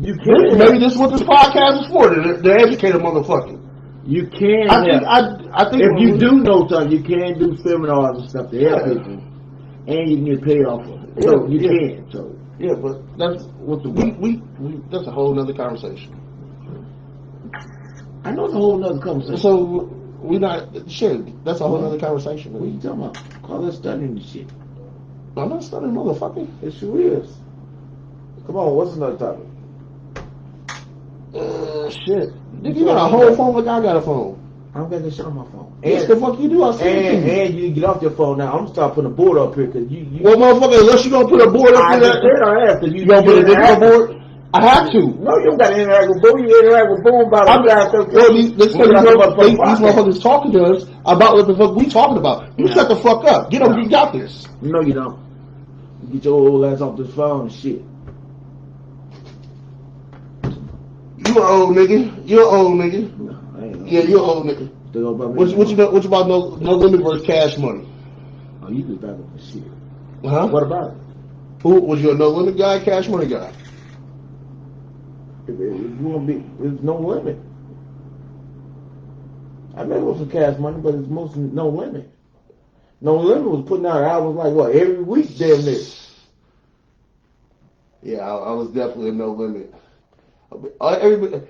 You can't. Maybe this is what this podcast is for. To educate a motherfucker. You can. I think if you do know something, you can do seminars and stuff to help people, and you can get paid off of it. So you can. So yeah, but that's what that's a whole nother conversation. I know it's a whole nother conversation. So we not shit. That's a whole nother conversation. What are you talking about? Call that studying the shit. I'm not studying, motherfucker. It sure is. Come on, what's another topic? Shit. Nigga, you got a whole phone like I got a phone. I'm getting this shit on my phone. Yes, the fuck you do? And you get off your phone now. I'm gonna start putting a board up here because you. Well, motherfucker, unless you gonna put a board up here. I have to. You gonna put a digital board? I have to. No, you don't got to interact with Boom. You interact with Boom about these motherfuckers talking to us about what the fuck we talking about. You shut the fuck up. You got this. No, you don't. You get your old ass off this phone and shit. You an old nigga. You're an old nigga. No, I ain't yeah, you're an old nigga. What you about no limit versus cash money? Oh, you just back up the shit. Huh? What about it? Who was you a no limit guy, cash money guy? If you want to be, there's no limit. I made it with some cash money, but it's mostly no limit. No limit was putting out hours like what every week, damn near. Yeah, I was definitely a no limit. Everybody,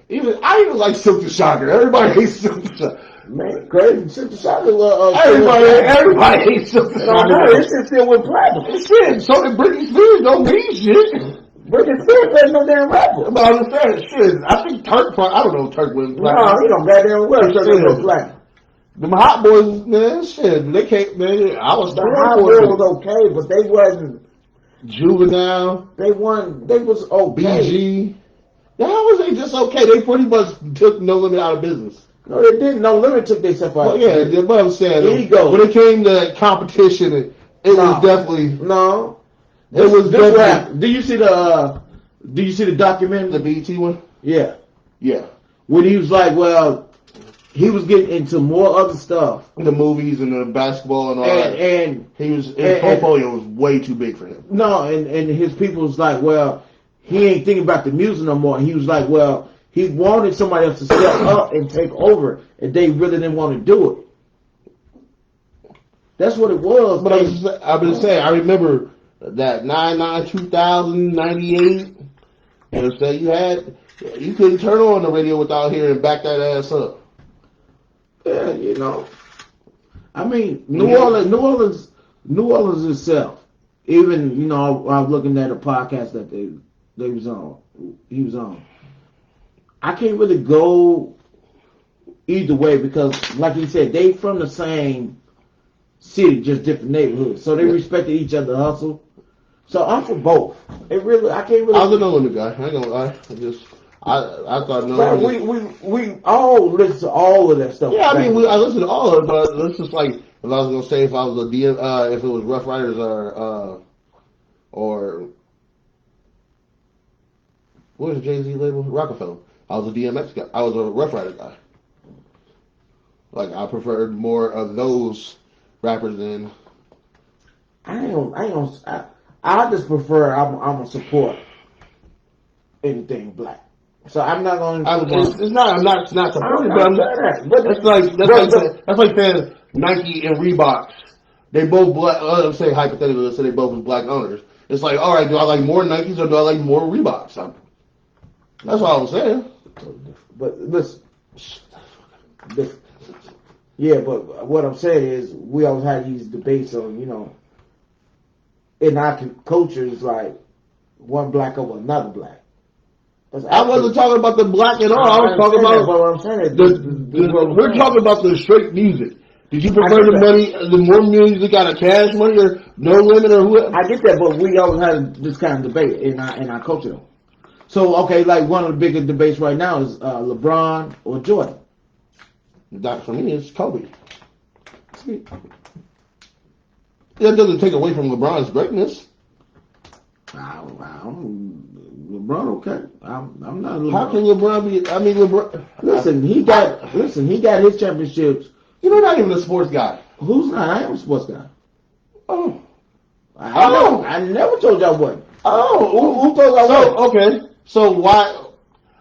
I even like Silk the Shocker. Everybody hates Silk the Shocker. Man, crazy. Silk the Shocker. Everybody hates Silk the Shocker. This shit still went platinum. Shit, so did Britney Spears. Don't mean shit. Britney Spears ain't no damn rapper. But I'm saying, shit. I think Turk. I don't know if Turk went platinum. No, he don't goddamn well. Turk went platinum. Them Hot Boys, man, shit. They can't, man. I was the Hot Boys was okay, but they wasn't. Juvenile. They was okay. BG. How was they just okay? They pretty much took No Limit out of business. No, they didn't. No Limit took themselves out. Well, yeah, that's what I'm saying. Ego. When it came to competition, it was definitely no. It was definitely. Do you see the documentary? The BET one? Yeah. Yeah. When he was like, well, he was getting into more other stuff. The movies and the basketball and all that. And his portfolio was way too big for him. No, and his people was like, well, he ain't thinking about the music no more. He was like, well, he wanted somebody else to step up and take over, and they really didn't want to do it. That's what it was. But I've been saying, I remember that 2000, 98, and so you couldn't turn on the radio without hearing Back That Ass Up. Yeah, you know. I mean, New Orleans itself. Even, you know, I was looking at a podcast that he was on. I can't really go either way because, like he said, they from the same city, just different neighborhoods. So they respected each other's hustle. So I'm for both. It really, I can't really. I was a No Limit guy. I ain't gonna lie. I thought No But Limit. we all listen to all of that stuff. Yeah, I mean, I listened to all of it, but it's just like if I was gonna say if I was a DM, if it was Rough Riders or what was Jay-Z label? Rockefeller. I was a DMX guy. I was a Rough Rider guy. Like I preferred more of those rappers than. I just prefer. I'm gonna support anything black. So I'm not going to. It's not supporting, but that's like saying Nike and Reebok. They both black. Let's say hypothetically, let's say they both was black owners. It's like, all right, do I like more Nikes or do I like more Reeboks? That's what I was saying. But listen, yeah, but what I'm saying is we always had these debates on, in our culture, it's like one black over another black. I wasn't talking about the black at all. I was talking about. But what I'm saying is we're talking about the straight music. Did you prefer the more music out of Cash Money or No Limit or whoever? I get that, but we always had this kind of debate in our culture. So okay, like one of the biggest debates right now is LeBron or Jordan. That for me is Kobe. That doesn't take away from LeBron's greatness. LeBron, okay. I'm not. LeBron. How can LeBron be? I mean, LeBron. Listen, he got his championships. You're not even a sports guy. Who's not? I am a sports guy. Oh, I never told you I wasn't. Oh, who told you I wasn't? Okay, so why?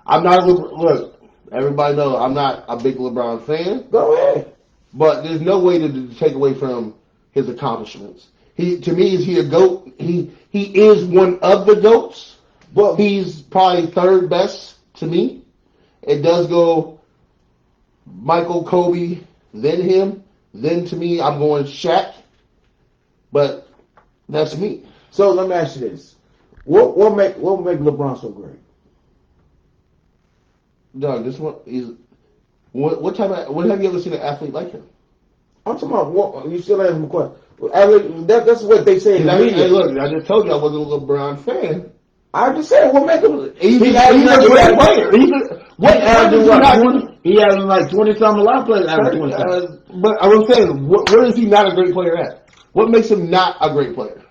I'm not. Look, everybody knows I'm not a big LeBron fan. Go ahead. But there's no way to take away from his accomplishments. To me, is he a GOAT? He is one of the GOATs. But he's probably third best to me. It does go Michael, Kobe, then him. Then to me, I'm going Shaq. But that's me. So let me ask you this: What make LeBron so great? Doug, this one is what have you ever seen an athlete like him? I'm talking about what you still asking me a question. That's what they say in the media. Hey, look, I just told you I wasn't a LeBron fan. I just said what make him. He's a great player. He has like 20-something. A lot of players have 20-something. But I was saying, where is he not a great player at? What makes him not a great player?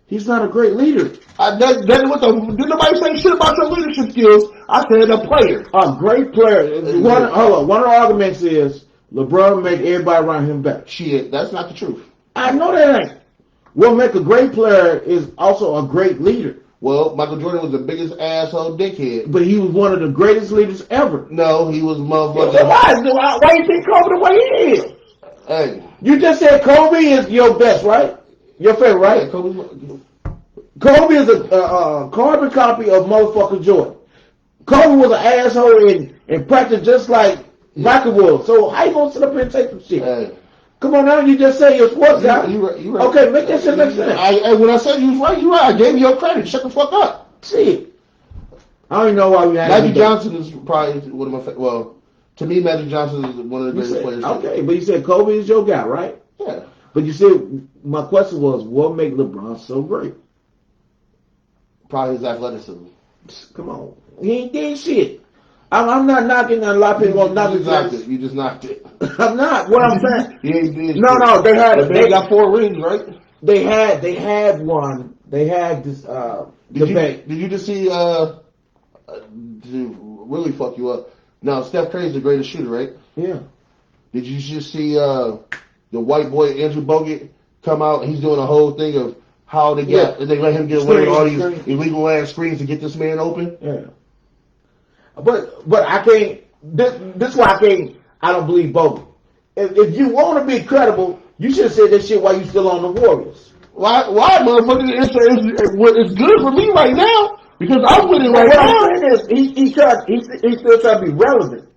He's not a great leader. Did nobody say shit about your leadership skills? I said a player. A great player. One of the arguments is LeBron make everybody around him better. Shit, that's not the truth. I know that ain't. What make a great player is also a great leader. Well, Michael Jordan was the biggest asshole dickhead. But he was one of the greatest leaders ever. No, he was motherfucking. Why you think Kobe the way he is? Hey. You just said Kobe is your best, right? Your favorite, right? Yeah, Kobe is a carbon copy of motherfucker Jordan. Kobe was an asshole and practiced just like Michael was. So how you gonna sit up here and take some shit? Hey. Come on now, you just say you're a sports guy. You right. Okay, make that shit make sense. When I said you was right, you right. I gave you your credit. Shut the fuck up. Shit. I don't even know why we had Magic Johnson is probably one of my favorite. Well, to me, Magic Johnson is one of the greatest players. Okay, but you said Kobe is your guy, right? Yeah. But you said, my question was, what make LeBron so great? Probably his athleticism. Come on. He ain't did shit. I'm not knocking a lot of people on knocking it. You just knocked it. I'm not. What I'm saying. He ain't did No, they had. They got 4 rings, right? They had one. They had this debate. Did you just see? To really fuck you up. Now Steph Curry's the greatest shooter, right? Yeah. Did you just see the white boy Andrew Bogut come out? He's doing a whole thing of how they they let him get away with all these illegal ass screens to get this man open. Yeah. But I can't. This is why I don't believe Bogut. If you want to be credible, you should have said that shit while you still on the Warriors. Why, motherfucker? It's good for me right now because I'm winning right now. What I'm saying is, he still trying to be relevant.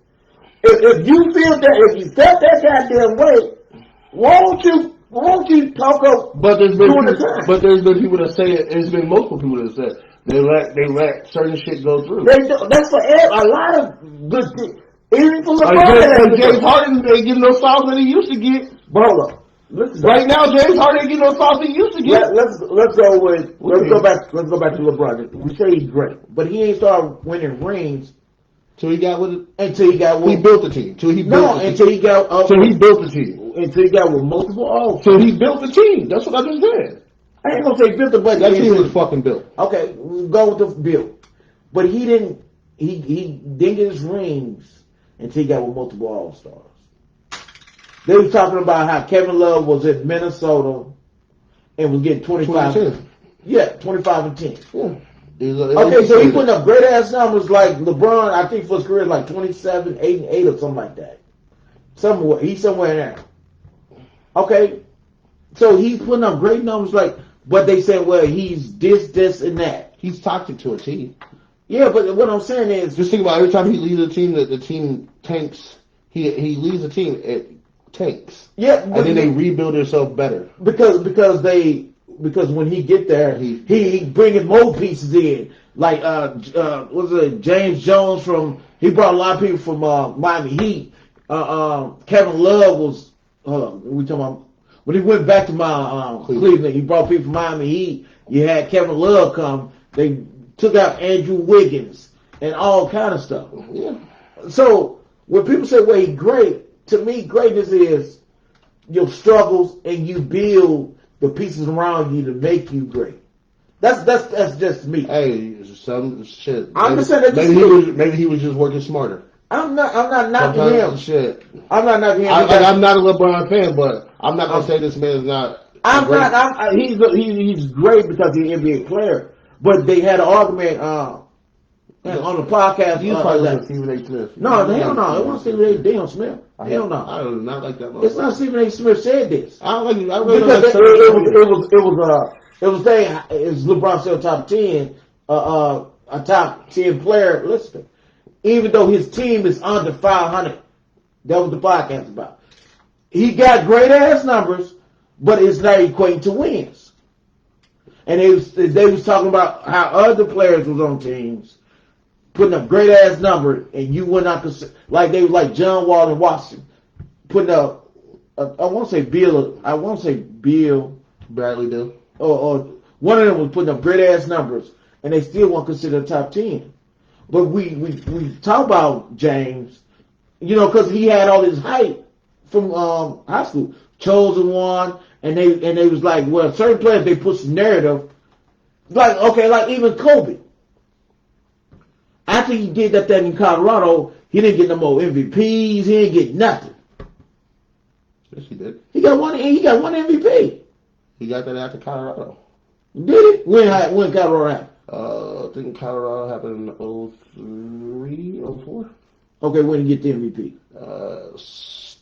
If you felt that goddamn way, won't you talk up? But there's been people that say it. There's been multiple people that said they let certain shit go through. That's for a lot of good. Even for LeBron, James Harden ain't getting those fouls that he used to get. But hold up. Right now, James Harden ain't getting no sauce he used to get. Let's go back to LeBron. We say he's great, but he ain't started winning rings Till he got with it. until he got with. He built the team. Till he built the team. Until he got. Till he built the team. Until he got with multiple All. Till he built the team. That's what I just said. I ain't gonna say built the, but that team was fucking built. Okay, we'll go with the build, but he didn't. He didn't get his rings until he got with multiple All Stars. They was talking about how Kevin Love was in Minnesota and was getting 25. Yeah, 25 and 10. Yeah. Okay, so he putting up great ass numbers like LeBron. I think for his career, like 27, 8 and 8 or something like that. He's somewhere in there. Okay, so he's putting up great numbers like, but they say, well, he's this, and that. He's toxic to a team. Yeah, but what I'm saying is, just think about every time he leads a team, that the team tanks. He leads a team, it tanks. Yeah, and then they rebuild themselves better because when he get there, he bringing more pieces in. Like what's it? James Jones he brought a lot of people from Miami Heat. Kevin Love was we talking about when he went back to Cleveland. He brought people from Miami Heat. You had Kevin Love come. They took out Andrew Wiggins and all kind of stuff. Yeah. So when people say, "Well, he's great," to me, greatness is your struggles and you build the pieces around you to make you great. That's just me. Hey, some shit. I'm just saying maybe he was just working smarter. I'm not knocking him. Shit. I'm not knocking him. I'm not a LeBron fan, but I'm not gonna say this man is not. He's great because he's an NBA player. But they had an argument on the podcast. You probably like Stephen A. Smith. No, hell no. It wasn't Stephen A. Damn Smith. Hell no. I do not like that. It's not Stephen A. Smith said this. I don't like it. Because it was saying is LeBron still top 10, a top 10 player listed, even though his team is under 500. That was the podcast about. He got great ass numbers, but it's not equating to wins. And they was talking about how other players was on teams putting up great ass numbers, and you would not consider, like they was like John Wall and Washington putting up. I won't say Bill Bradley Bill, or one of them was putting up great ass numbers, and they still won't consider top 10. But we talk about James, because he had all his hype from high school, chosen one, and they was like, well, certain players they push the narrative, like even Kobe. After he did that thing in Colorado, he didn't get no more MVPs. He didn't get nothing. Yes, he did. He got one MVP. He got that after Colorado. Did it? When Colorado happened? I think Colorado happened in 03, 04. Okay, when did he get the MVP?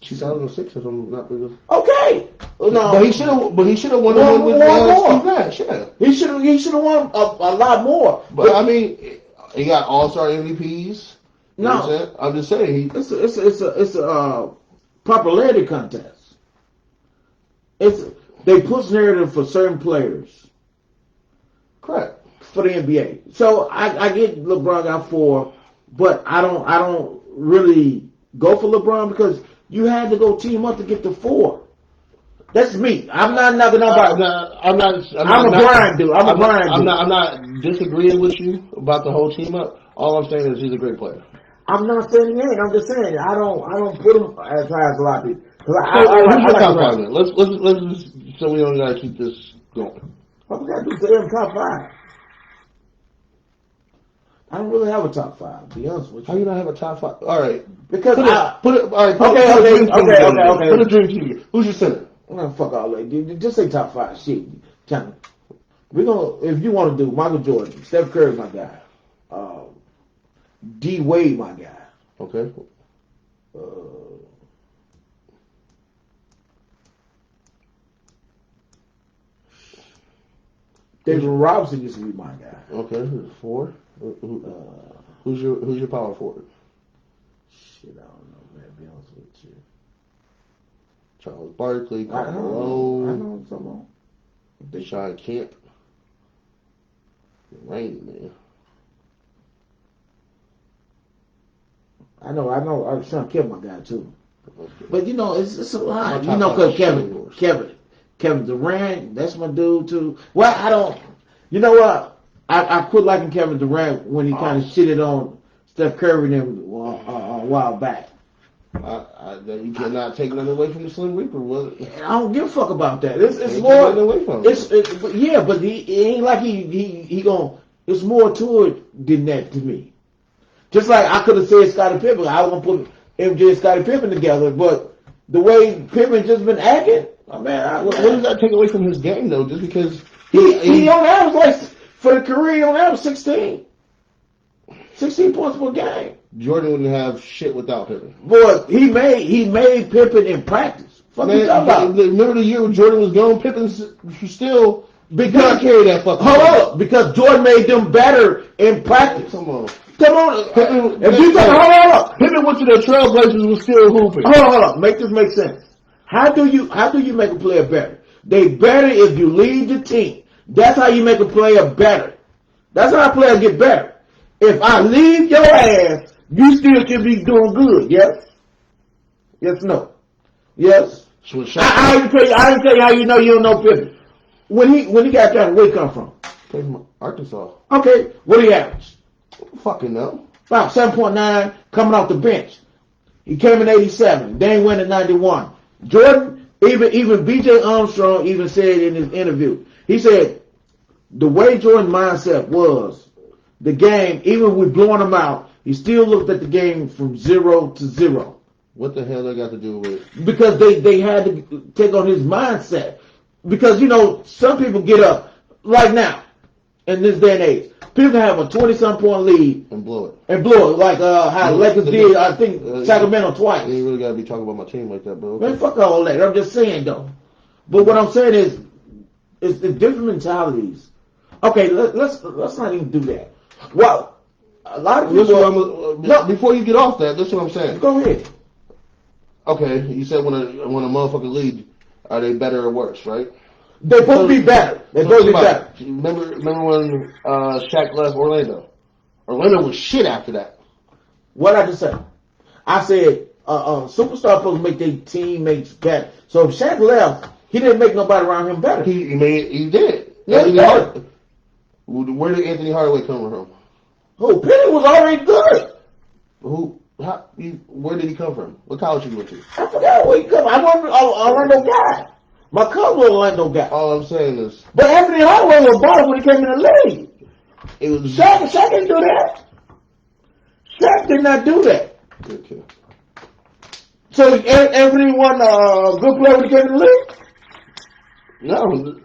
2006 or something. Not really. Okay. No, but he should have won one with Steve Nash. Yeah. He should have won a lot more. But I mean, he got All-Star MVPs. No, I'm just saying it's a popularity contest. They push narrative for certain players. Correct. For the NBA. So I get LeBron got 4, but I don't really go for LeBron because you had to go team up to get the 4. That's me. I'm not knocking nobody. I'm a grind dude. I'm not disagreeing with you about the whole team up. All I'm saying is he's a great player. I'm not saying he ain't. I'm just saying I don't put him as high as a lot of people. Let's so we don't gotta keep this going. What we gotta do to top 5? I don't really have a top 5, to be honest with you. How you not have a top 5? All right. Because put a dream team. Who's your center? Fuck all that. Just say top 5. Shit. We're gonna, if you want to do Michael Jordan, Steph Curry, my guy. D Wade, my guy. Okay. David Robinson used to be my guy. Okay, 4. Who's your power forward? Shit, I don't know, man. Be honest with you. Charles Barkley, Karl Malone. I know what I'm talking about. Shawn Kemp. Rain man. I know. Shawn Kemp, my guy too. But you know, it's a lot. My You know, top because five is Kevin Durant, that's my dude too. Well, I don't. You know what? I quit liking Kevin Durant when he kind of shitted on Steph Curry and them a while back. You cannot take nothing away from the Slim Reaper. I don't give a fuck about that. It's Can't more. take nothing away from him. But yeah, but he it ain't like he gon' It's more to it than that to me. Just like I could have said Scottie Pippen, I was gonna put MJ and Scottie Pippen together, but the way Pippen just been acting, what does that take away from his game though? Just because he on average, like for the career, he on average 16 points per game. Jordan wouldn't have shit without Pippen. Boy, he made Pippen in practice. Fuck you talking about? Remember the year when Jordan was gone? Pippen still because carry that fucking. Hold up, because Jordan made them better in practice. Come on. Pippen, if you hold up, Pippen went to the Trailblazers was still hooping. Hold up, make this make sense. How do you make a player better? They better if you lead the team. That's how you make a player better. That's how a player get better. If I leave your ass, you still should be doing good. Yes. Yes. No. Yes. I didn't tell you how you know you don't know Pippen. When he got drafted, where he come from? From Arkansas. Okay. What he average? Fucking no. About 7.9 coming off the bench. He came in 87. Dame went in 91. Jordan, even B.J. Armstrong even said in his interview, he said the way Jordan's mindset was, the game, even with blowing him out, he still looked at the game from 0 to 0. What the hell that got to do with it? Because they had to take on his mindset. Because, you know, some people get up, like now, in this day and age, people can have a 20-some point lead and blow it. Like how Lakers did, I think, Sacramento twice. You really got to be talking about my team like that, bro. Man, fuck all that. I'm just saying, though. But what I'm saying is, it's the different mentalities. Okay, let's not even do that. Well, a lot of people... before you get off that, this is what I'm saying. Go ahead. Okay, you said when a motherfucker lead, are they better or worse, right? They're supposed to be better. They're supposed to be better. Remember when Shaq left Orlando? Orlando was shit after that. What I just said? I said superstar supposed to make their teammates better. So if Shaq left, he didn't make nobody around him better. He did. Yeah, Where did Anthony Hardaway come from? Who? Penny was already good. Where did he come from? What college he went to? I forgot where he come from. I wasn't an Orlando guy. My cousin was an Orlando guy. All I'm saying is... But Anthony Hardaway was bottom when he came in the league. It was... Shaq didn't do that. Shaq did not do that. Okay. So Anthony wasn't a good player when he came in the league? No,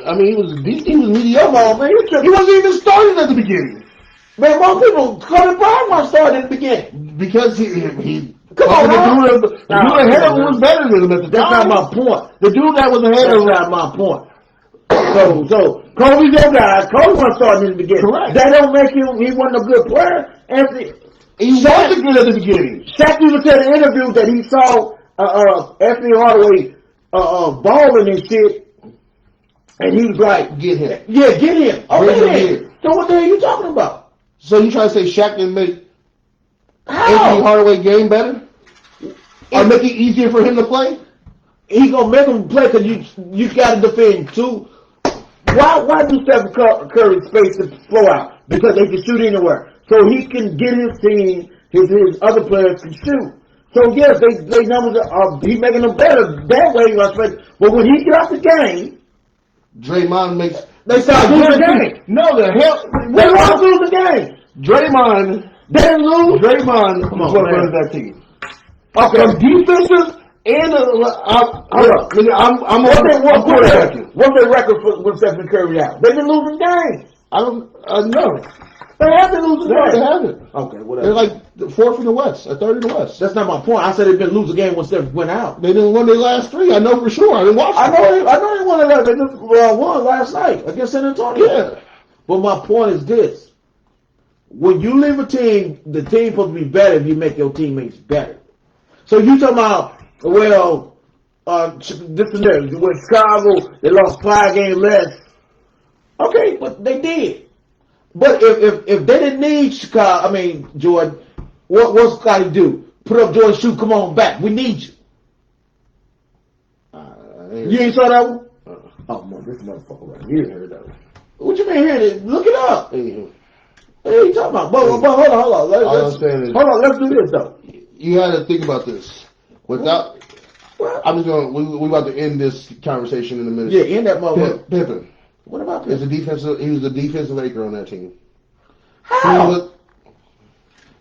I mean, he was mediocre. Come on, man. He wasn't even starting at the beginning. Man, most people, Kobe Bryant was starting at the beginning. Because he Come on, the dude ahead of him was better than him at the That's time. not my point. The dude that was ahead of him. That's not my point. So Kobe's your guy. Kobe was starting in the beginning. Correct. That don't make him, he wasn't a good player. He wasn't good at the beginning. Shaq even said in an interview that he saw Anthony Hardaway balling and shit, and he was like, "Get him." Yeah, get him. Okay. So what the hell are you talking about? So you trying to say Shaq didn't make How? Anthony Hardaway game better? Or make it easier for him to play? He gonna make him play because you got to defend too. Why do Stephen Curry space the flow out? Because they can shoot anywhere. So he can get his team, his other players can shoot. So yes, they numbers are he making them better that way. But when he get out the game, Draymond makes. They start losing the game. No, the hell. They lost lose the game. Draymond. They didn't lose. Draymond Come on, what man. runs that team. Okay. From defensive and I'm what's their record for when Stephen Curry out? They've been losing games. I don't know. They have been losing No, games. they haven't. Okay, whatever. They're like the fourth in the West, a third in the West. That's not my point. I said they've been losing games when Steph went out. They didn't win their last three. I know for sure. I didn't watch. I know they won it. They just won last night against San Antonio. Yeah. But my point is this: when you leave a team, the team supposed to be better if you make your teammates better. So you talking about this and that. When Chicago, they lost 5 games less. Okay, but they did. But if they didn't need Jordan, what's Scotty do? Put up Jordan, shoot, come on back. We need you. You ain't saw that one? Uh-uh. Oh, man, this motherfucker right here heard that one. What you mean here? Look it up. Anywho. What are you talking about? But hold on. All I'm saying is, hold on, let's do this, though. You had to think about this. Without, I'm just going. We about to end this conversation in a minute. Yeah, end that motherfucker. Pippen. What about Pippen? He was a defensive anchor on that team. How?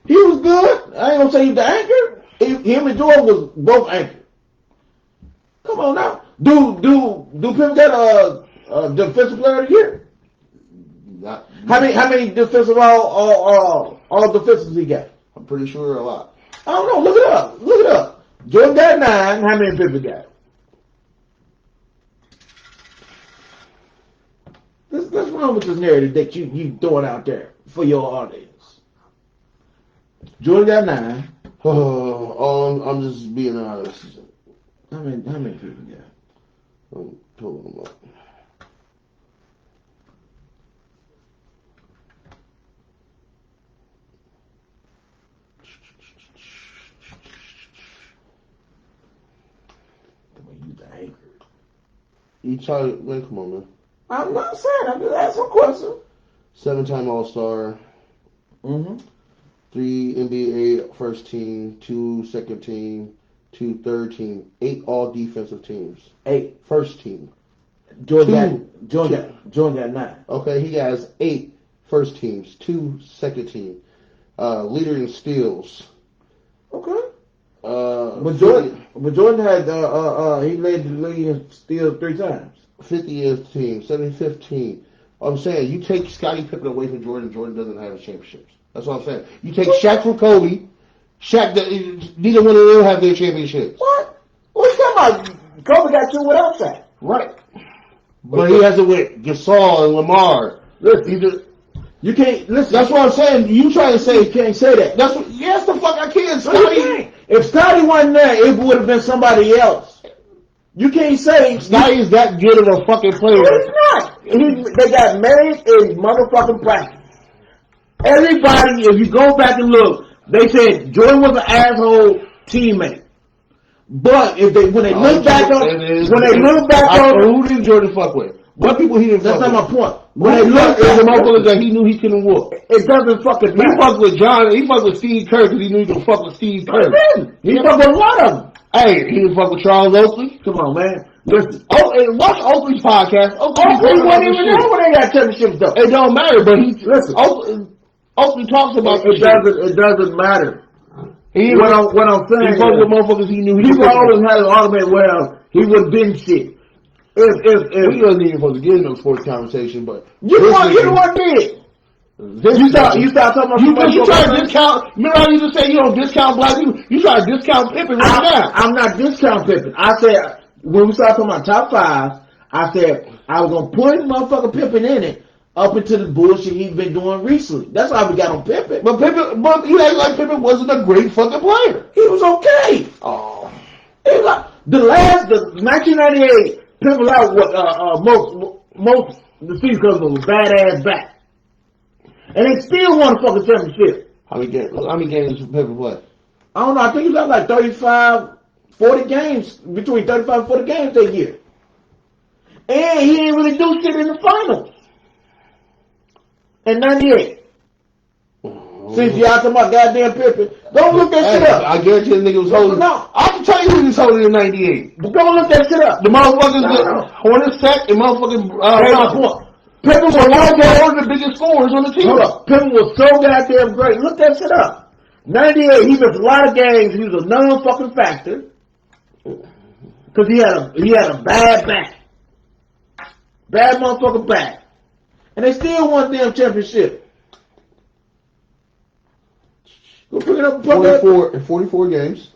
He was good. I ain't gonna say he's the anchor. Him and Jordan was both anchors. Come on now. Do Pippen get a defensive player of the year? How many defensive all defensives he got? I'm pretty sure a lot. I don't know. Look it up. Jordan got 9. How many Pippen got? What's wrong with this narrative that you throwing out there for your audience? Jordan got 9. I'm just being honest. How many Pippen got? I'm pulling them up. Man, come on, man. I'm not saying. I'm just asking a question. 7-time All-Star. 3 NBA first team, 2 second team, 2 third team, 8 all defensive teams. 8 first team. Jordan got 9. Okay, he has 8 first teams, 2 second team. Leader in steals. Okay. But Jordan had he led the league in steals 3 times. 50th team, 75th team. I'm saying you take Scottie Pippen away from Jordan. Jordan doesn't have his championships. That's what I'm saying. You take Shaq from Kobe. Neither one of them have their championships. What? What you talking about? Kobe got 2 without Shaq. Right. But he has it with Gasol and Lamar. Listen, you can't listen. That's what I'm saying. You trying to say you can't say that. That's what. Yes, the fuck I can. Scottie. If Scottie wasn't there, it would have been somebody else. You can't say Scottie is that good of a fucking player. No, he's not. They got married in motherfucking practice. Everybody, if you go back and look, they said Jordan was an asshole teammate. But when they look back on, who did Jordan fuck with? What people he didn't fuck with? That's not my point. When they look at the motherfuckers that he knew he couldn't whoop. It doesn't fucking matter. He fucked with John. He fucked with Steve Kerr because he knew he could fuck with Steve Kerr. He fucked with a lot of them. Hey, he didn't fuck with Charles Oakley. Come on, man. Listen. And watch Oakley's podcast. Oakley wasn't even there when they got championships though. It don't matter, but listen. Oakley talks about it doesn't matter. What I'm saying he fucked with motherfuckers he knew he people always had an argument, well, he would have been shit. We wasn't even supposed to get in no sports conversation, but you the one did. You start talking about you try to discount. Remember how you just say you don't discount black people? You try to discount Pippen right now. I'm not discounting Pippen. I said when we started talking about top 5, I said I was gonna put motherfucking Pippen in it up into the bullshit he's been doing recently. That's why we got on Pippen. But you act like Pippen wasn't a great fucking player. He was okay. Oh, he was like the 1998 Pippen out most the season because of a badass back. And they still won a fucking championship. How many games did Pippen play? I don't know. I think he got like 35, 40 games, between 35 and 40 games that year. And he didn't really do shit in the finals. In 98. Since y'all talking about goddamn Pippen, don't look that shit up. I guarantee the nigga was holding. No, I can tell you who he was holding in 98. But don't look that shit up. The motherfuckers, Hornacek and motherfucking, Pippen was one of the biggest scorers on the team. Hold up. Pippen was so goddamn great. Look that shit up. 98, he missed a lot of games. He was a non-fucking factor. Because he had a bad back. Bad motherfucking back. And they still won the damn championship. Go pick it up. 44 games.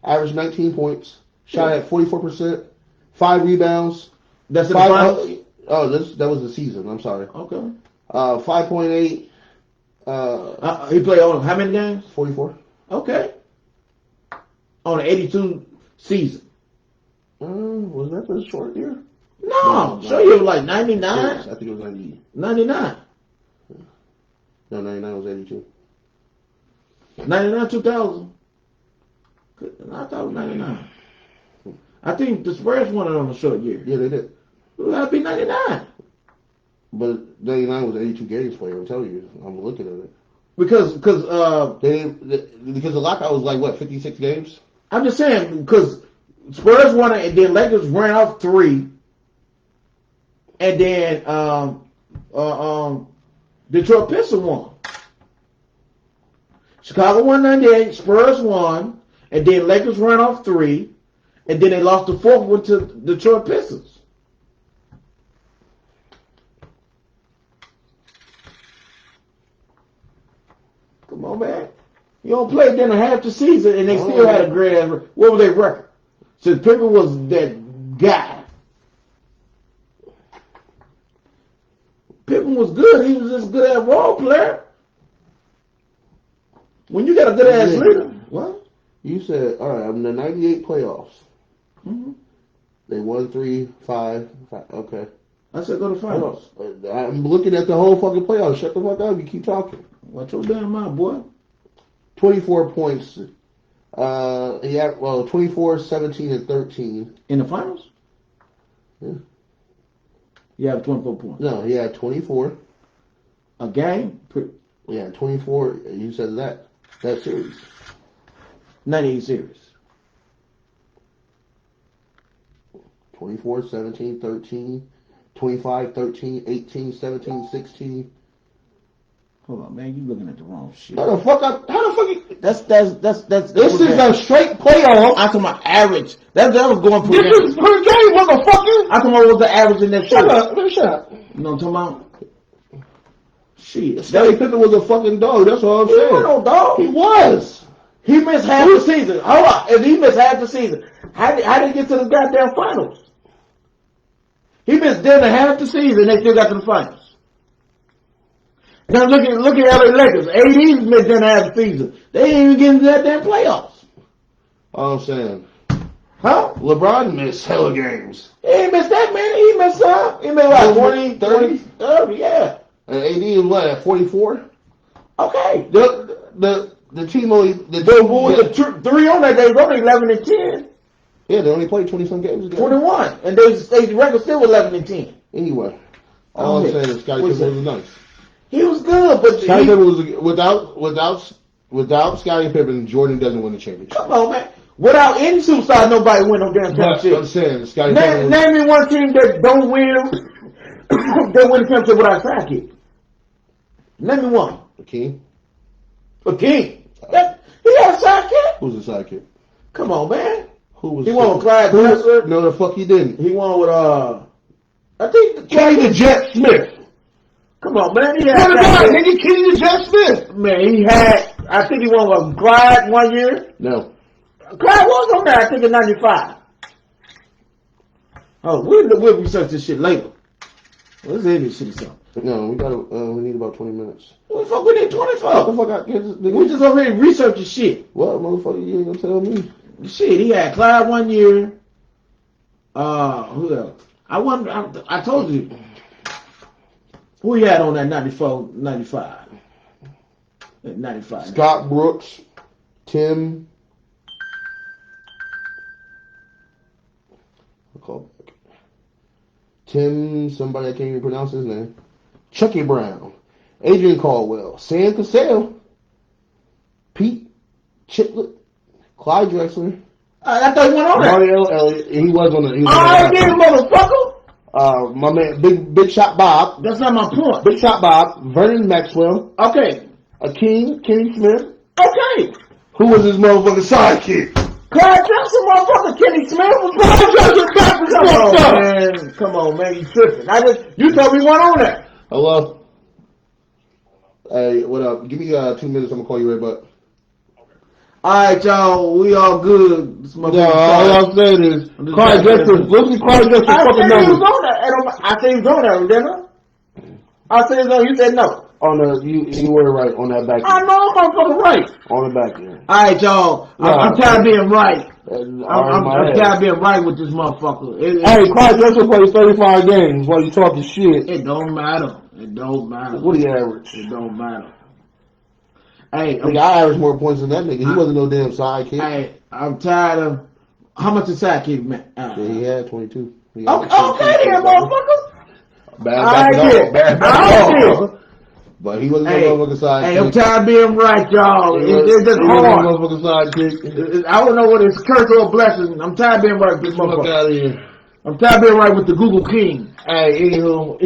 Averaged 19 points. Shot at 44%. 5 rebounds. That's in the finals? That was the season. I'm sorry. Okay. 5.8. He played on how many games? 44. Okay. On an 82 season. Was that the short year? No. Sure, he was like 99. Yes, I think it was 90. 99. No, 99 was 82. 99, 2000. I thought it was 99. I think the Spurs won it on a short year. Yeah, they did. It gotta be 99. But 99 was 82 games played. I'm telling you, I'm looking at it. Because the lockout was like what 56 games. I'm just saying because Spurs won it and then Lakers ran off 3, and then Detroit Pistons won. Chicago won 98, Spurs won, and then Lakers ran off 3, and then they lost the 4th one to Detroit Pistons. Come on, man. You don't play then half the season, and they still had a great ass. What was their record? So Pippen was that guy. Pippen was good. He was just good at role player. When you got a good ass leader, what? You said, all right, I'm in the 98 playoffs. Mm-hmm. They won 3, 5. Okay. I said go to finals. I'm looking at the whole fucking playoffs. Shut the fuck up. You keep talking. Watch your damn mouth, boy. 24 points. He had 24, 17, and 13 in the finals. Yeah. You have 24 points. No, he had 24 a game. Yeah, 24. You said that series. 98 series. 24, 17, 13, 25, 13, 18, 17, 16. Hold on, man. You looking at the wrong shit. How the fuck? That's. This is a straight playoff. I'm talking about average. That was going per game. This is per game, motherfucker. I'm talking about what the average in that shit. Shut up. You know what I'm talking about? Shit. Scottie Pippen was a fucking dog. That's all I'm saying. He was no dog. He was. He missed half the season. Hold on. If he missed half the season, how did he get to the goddamn finals? He missed half the season. They still got to the finals. Now look at LA Lakers. AD's missed half the season. They ain't even getting to that damn playoffs. All I'm saying. Huh? LeBron missed hella games. He ain't missed that many. He missed some. He missed like 20, 30, yeah. And AD is what, at 44? Okay. The team only... The 3 on that, they was only 11 and 10. Yeah, they only played 20-some games again. 21. And the record still was 11 and 10. Anyway. All I'm saying is Scottie Pippen was nice. He was good, but... Scottie Pippen was... Without Scottie Pippen, Jordan doesn't win the championship. Come on, man. Without any superstar, nobody win no damn championship. I'm saying, Scottie Pippen name me one team that don't win... they win the championship without a sidekick. Name me one. Akeem. Akeem. He had a sidekick? Who's the sidekick? Come on, man. Who was he won with Clyde Drexler. No, the fuck he didn't. He won with, I think... Kenny the Jet Smith. Come on, man. Kenny the Jet Smith. Man, he had... I think he won with Clyde one year. No. Clyde was on there, I think, in 95. Oh, we'll research this shit later. Let's hear this shit or something. No, we need about 20 minutes. What the fuck we need 25? What the fuck we just already researching shit. What, motherfucker, you ain't gonna tell me? Shit, he had Clyde one year. Who else? I told you. Who he had on that 94, 95? 95. Scott Brooks, Tim. Tim, somebody I can't even pronounce his name. Chucky Brown, Adrian Caldwell, Sam Cassell, Pete Chitlett, Clyde Drexler. I thought he went on there. Mario Elliott, he was on the. I did, motherfucker. My man, Big Shot Bob. That's not my point. Big Shot Bob, Vernon Maxwell. Okay. Akeem, Kenny Smith. Okay. Who was his motherfucking sidekick? Clyde Drexler, motherfucker. Kenny Smith was Clyde Drexler. Come on, man. You tripping. You told me one on there. Hello. Hey, what up? Give me 2 minutes. I'm gonna call you right back. Alright, y'all. We all good. All I'm saying is Clyde Drexler. Look at Clyde Drexler fucking numbers. I said he was on there, didn't I? I said no. You said no. On the you were right on that back end. I know I'm motherfucking right. On the back end. Alright, y'all. I'm tired of being right. I'm tired of being right with this motherfucker. Hey, Clyde Drexler plays 35 games while you talking shit. It don't matter. It don't matter. What do you average? It don't matter. Hey, I averaged more points than that nigga. He wasn't no damn sidekick. Hey, I'm tired of How much is sidekick, man? Yeah, he had 22. He Okay, had okay then, motherfucker. Bad I but he wasn't Hey, no motherfucking sidekick. hey, I'm tired of being right, y'all. It's just He wasn't hard. no motherfucking sidekick. I don't know whether it's a curse or a blessing. I'm tired of being right with this Fuck motherfucker. out of here. I'm tired of being right with the Google King. Hey, anywho,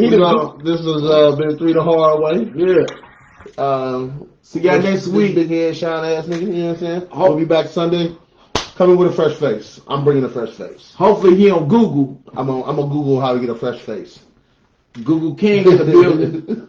this has been 3 the hard way. Yeah. See y'all next week. Big head, shine ass nigga, you know what I'm saying? I'll be back Sunday. Coming with a fresh face. I'm bringing a fresh face. Hopefully he on Google. I'm gonna Google how to get a fresh face. Google King in the building.